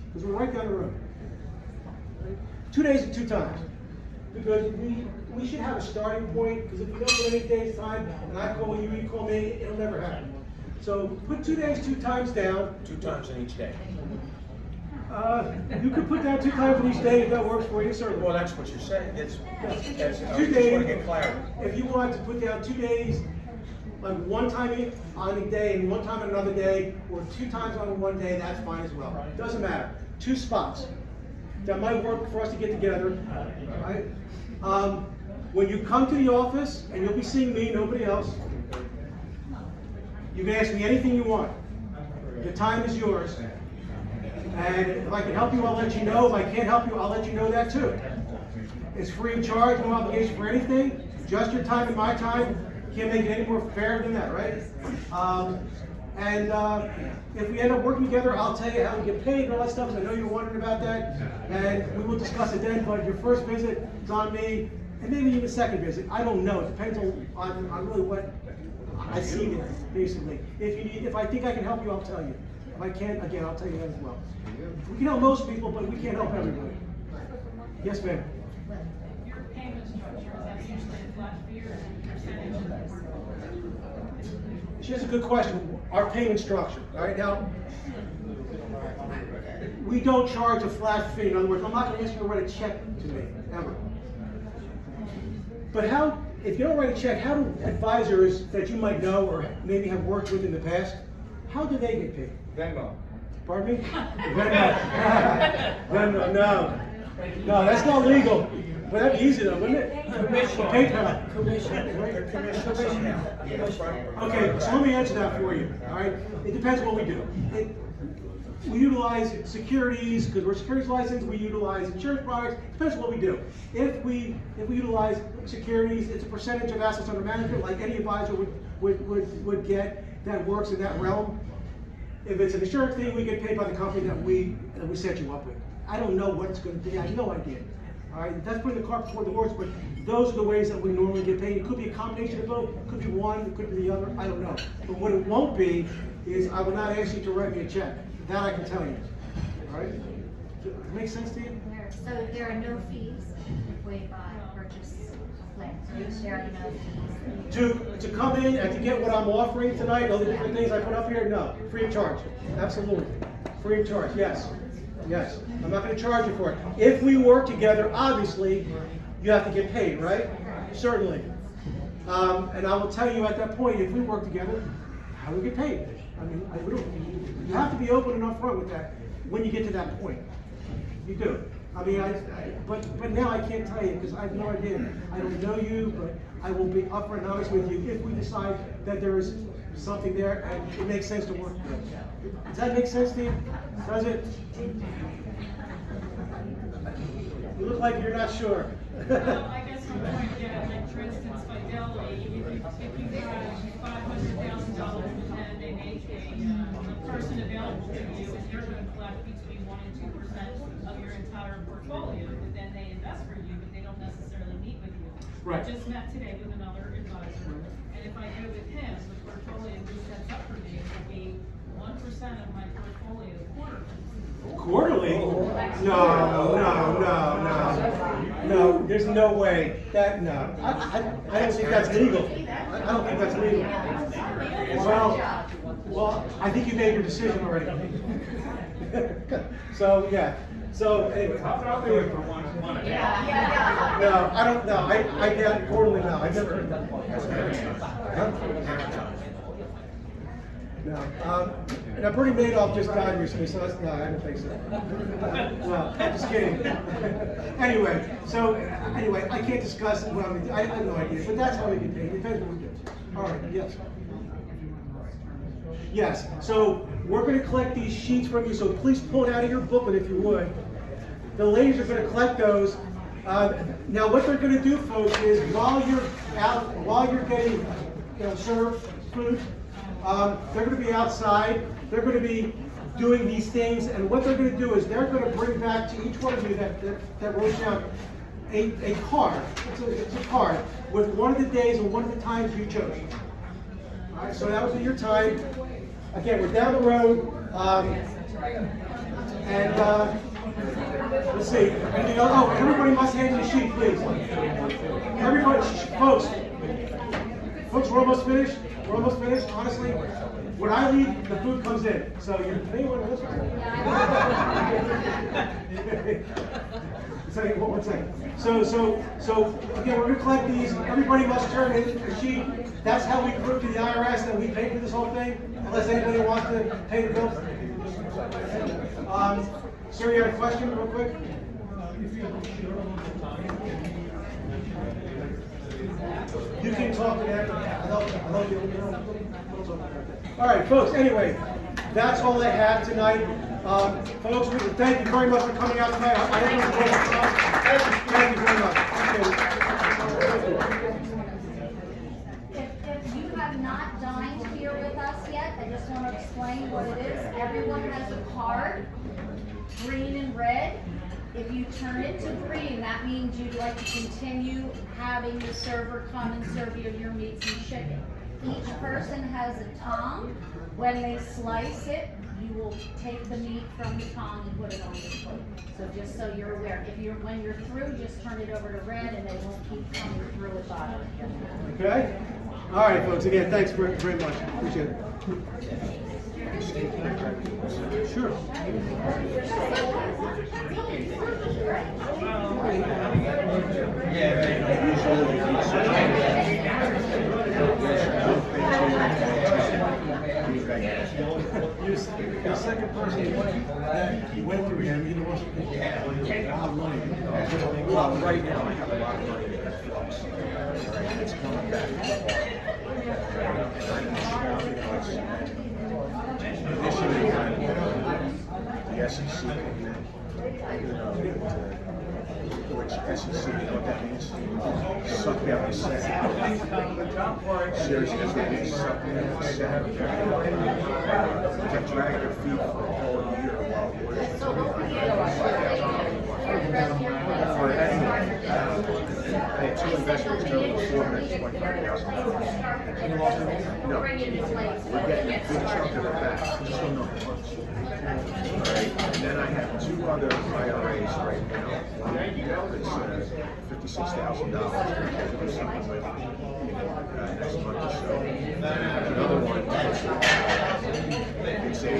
Because we're right down the road. 2 days and 2 times. Because we should have a starting point, because if we don't put any days time, and I call you, you call me, it'll never happen. So put 2 days, 2 times down. 2 times in each day. You could put down 2 times in each day if that works for you, certainly. Well, that's what you're saying. It's 2 just want days. to get clarity. If you want to put down 2 days, like 1 time on a day and 1 time on another day, or 2 times on one day, that's fine as well. Doesn't matter. 2 spots. That might work for us to get together. Right? When you come to the office, and you'll be seeing me, nobody else, you can ask me anything you want. The time is yours. And if I can help you, I'll let you know. If I can't help you, I'll let you know that too. It's free of charge, no obligation for anything. Just your time and my time. Can't make it any more fair than that, right? If we end up working together, I'll tell you how we get paid and all that stuff, because I know you're wondering about that. And we will discuss it then, but your first visit is on me, and maybe even second visit. I don't know. It depends on really what I see there, basically. If I think I can help you, I'll tell you. If I can't, again, I'll tell you that as well. We can help most people, but we can't help everybody. Yes, ma'am. Your payment structure, is that usually a flat fee or is it percentage of the portfolio? Here's a good question. Our payment structure. All right, now, we don't charge a flat fee. In other words, I'm not going to ask you to write a check to me, ever. But if you don't write a check, how do advisors that you might know or maybe have worked with in the past, how do they get paid? Venmo. Pardon me? Venmo. Venmo, no. No, that's not legal. But that'd be easy though, wouldn't it? PayPal. Okay, so let me answer that for you, all right? It depends what we do. We utilize securities, because we're securities licensed, we utilize insurance products, it depends what we do. If we utilize securities, it's a percentage of assets under management, like any advisor would get that works in that realm. If it's an insurance thing, we get paid by the company that we set you up with. I don't know what it's going to be, I have no idea. All right, that's putting the cart before the horse, but those are the ways that we normally get paid. It could be a combination of both, it could be one, it could be the other, I don't know. But what it won't be is I will not ask you to write me a check. That I can tell you. All right? Does it make sense to you? So there are no fees if we purchase a flat. There are no fees. To come in and to get what I'm offering tonight, all the different things I put up here, no, free of charge. Absolutely. Free of charge, yes. Yes. I'm not going to charge you for it. If we work together, obviously, you have to get paid, right? Certainly. And I will tell you at that point, if we work together, how do we get paid? I mean, you have to be open and upfront with that when you get to that point. You do. I mean, but now I can't tell you because I have no idea. I don't know you, but I will be upfront and honest with you if we decide that there is something there and it makes sense to work together. Does that make sense to you? Does it? You look like you're not sure. Well, I guess I'm trying to get at, like, for instance, Fidelity, if you got $500,000 and they make a person available to you, and you're going to collect between 1% and 2% of your entire portfolio, but then they invest for you, but they don't necessarily meet with you. Right. I just met today with another advisor, and if I go with him, the portfolio he sets up for me will be 1% of my portfolio No, there's no way, that, no, I don't think that's legal. I don't think that's legal. Well, I think you made your decision already. So, yeah, so, anyway. I'll do it for one. No, I don't know, I doubt quarterly, no, I've never heard that. Huh? No, now Bernie Madoff just died recently, so that's, no, I don't think so. Well, I'm just kidding. Anyway, I can't discuss it, well, I have no idea, but that's how we get paid, depends what we do. All right, yes. Yes, so we're gonna collect these sheets from you, so please pull it out of your booklet if you would. The ladies are gonna collect those. Now what they're gonna do, folks, is while you're getting, served food, they're going to be outside, they're going to be doing these things, and what they're going to do is they're going to bring back to each one of you that wrote down a card. It's a card with one of the days and one of the times you chose. All right, so that was your time. Again, we're down the road, let's see. Oh, everybody must hand in a sheet, please. Everybody, folks, we're almost finished. We're almost finished, honestly. When I leave, the food comes in. So you anyone else? One second. So again, we're gonna collect these. Everybody must turn in a sheet. That's how we prove to the IRS that we paid for this whole thing, unless anybody wants to pay the bill. Sir, you had a question real quick? You can talk to them. All right, folks, anyway, that's all I have tonight. Folks, thank you very much for coming out tonight. I don't know what thank you very much. If you have not dined here with us yet, I just want to explain what it is. Everyone has a card, green and red. If you turn it to green, that means you'd like to continue having the server come and serve you your meats and chicken. Each person has a tong. When they slice it, you will take the meat from the tong and put it on the plate. So just so you're aware, when you're through, just turn it over to red and they won't keep coming through with bottom. Okay? All right, folks, again, thanks very much. Appreciate it. Sure. The second person that went through him, he wants to pay a lot of money. Well, right now, I have a lot of money that's flux. It's coming back. Initially, the SEC came in, which SEC, you know what that means? Suck out the set. Seriously, that's what it means, suck out the set. To drag their feet for a whole year while we're I had two investors totaling $425,000. No, we're getting a big chunk of it back. Just don't know how much. Right. And then I have two other IRAs right now. It's $56,000. Do something with next month or so. Another one. It's a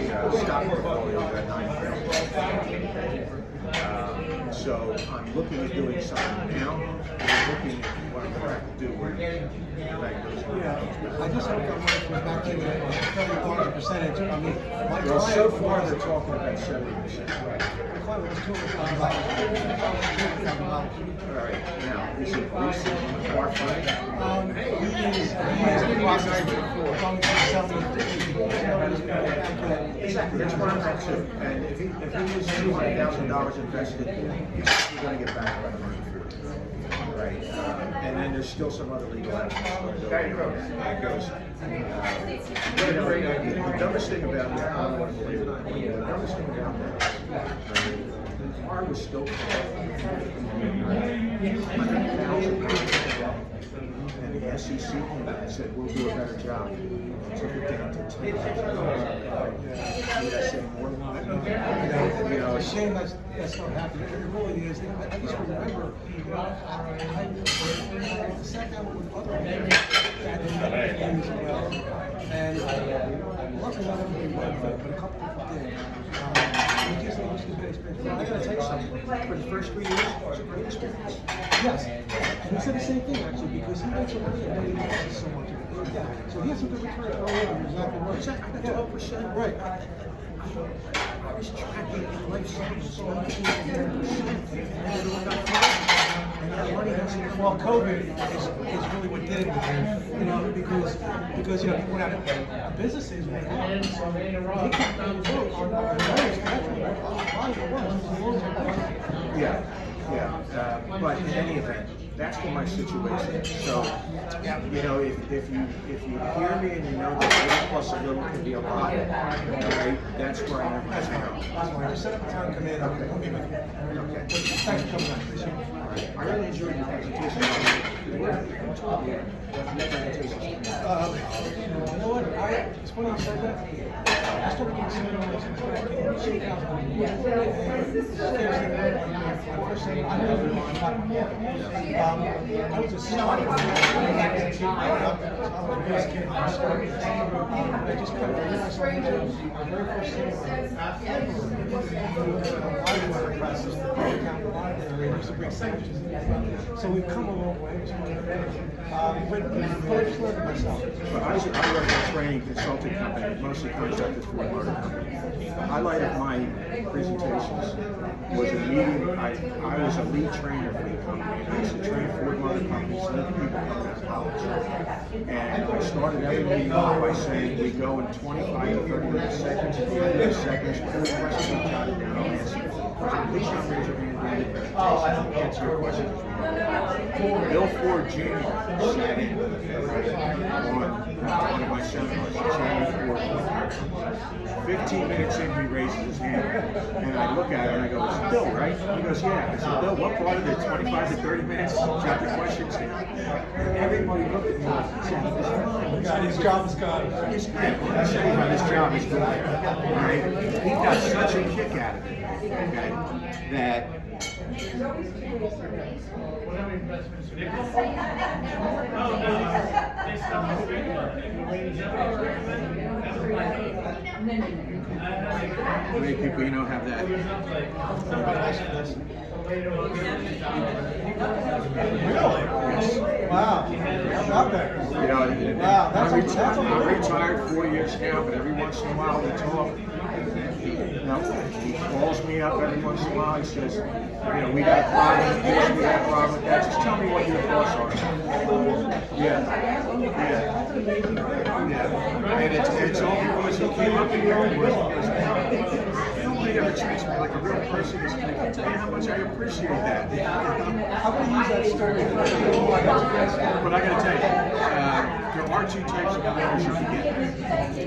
stock portfolio that $9,000. So I'm looking at doing something now. I'm looking at what I'm going to have to do when the bank goes. Yeah, I just hope that money comes back to a fairly large percentage. I mean, well, so far they're talking about 70%. Right. All right. Now, is it recent part five? He is going to sell Exactly, that's what I'm at too. And if he was $200,000 invested, he's going to get back about $150,000. Right. And then there's still some other legal avenues. That goes. The dumbest thing about that, I don't want to believe it. The dumbest thing about that, the car was still $100,000. And the SEC came out and said, we'll do a better job. Took it down to $10,000. Did I say more? You know, a shame that stuff happened. It really is. I just remember, I sat down with other people back in the days as well, and luckily not everybody went, but a couple people did. We just think we should get experience. I gotta tell you something. For the first 3 years, it was a great experience. Yes, and he said the same thing actually, because he makes a living and he loves so much. Yeah. So he has some good return early on. Exactly right. I got 12%. Right. I was tracking life cycles, and that money hasn't. Well, COVID is really what did it, you know, because you know people have businesses went out, so they kept on vote on Yeah, but in any event, that's been my situation. So, you know, if you hear me and you know that 80 plus a little can be a lot, right, that's where I am right now. That's fine. Just set up a time, come in. Okay. I'll be with you. Okay. Thanks for coming out. Appreciate it. I really enjoyed your presentation. You know what? It's funny you said that. I started getting seminars back in 2000. I was a starter. I was a best kid. I just kind of realized my very first so we've come a long way. But myself. But I work for a training consulting company, mostly contracted for Ford Motor Company. The highlight of my presentations was a meeting. I was a lead trainer for the company. I used to train Ford Motor Companies, lead people coming out of college. And I started every meeting off by saying we go in 25 to 30 minute segments. At the end of the segments, pull questions and jot it down and answer. Please don't raise your hand during the presentation. Answer your questions. Bill Ford Jr. sat in on one of my seminars, Chairman Ford. 15 minutes in, he raises his hand, and I look at him and I go, "It's Bill, right?" He goes, "Yeah." I said, "Bill, what part of the 25 to 30 minutes jot your questions down?" And everybody looked at me and said, "His job is gone." His job is good. Right? He got such a kick out of it, okay, that. How many people you know have that? Really? Yes. Wow. Not bad. You know, wow, I'm retired 4 years now, but every once in a while we talk. He calls me up every once in a while. He says, "You know, we got a problem with this, we got a problem with that. Just tell me what your thoughts are." Yeah. And it's all because he came up in here and nobody ever treats me like a real person. I can tell you how much I appreciate that. How can you use that story? But I gotta tell you, there are two types of pointers you can get.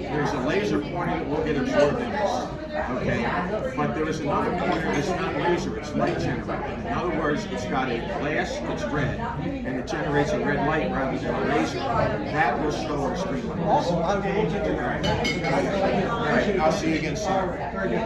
There's a laser pointer that will get absorbed in this, okay? But there is another pointer that's not laser, it's light generated. In other words, it's got a glass that's red, and it generates a red light rather than a laser. That will show on screen like this. Awesome. I will look into that. All right, I'll see you again soon. Very good.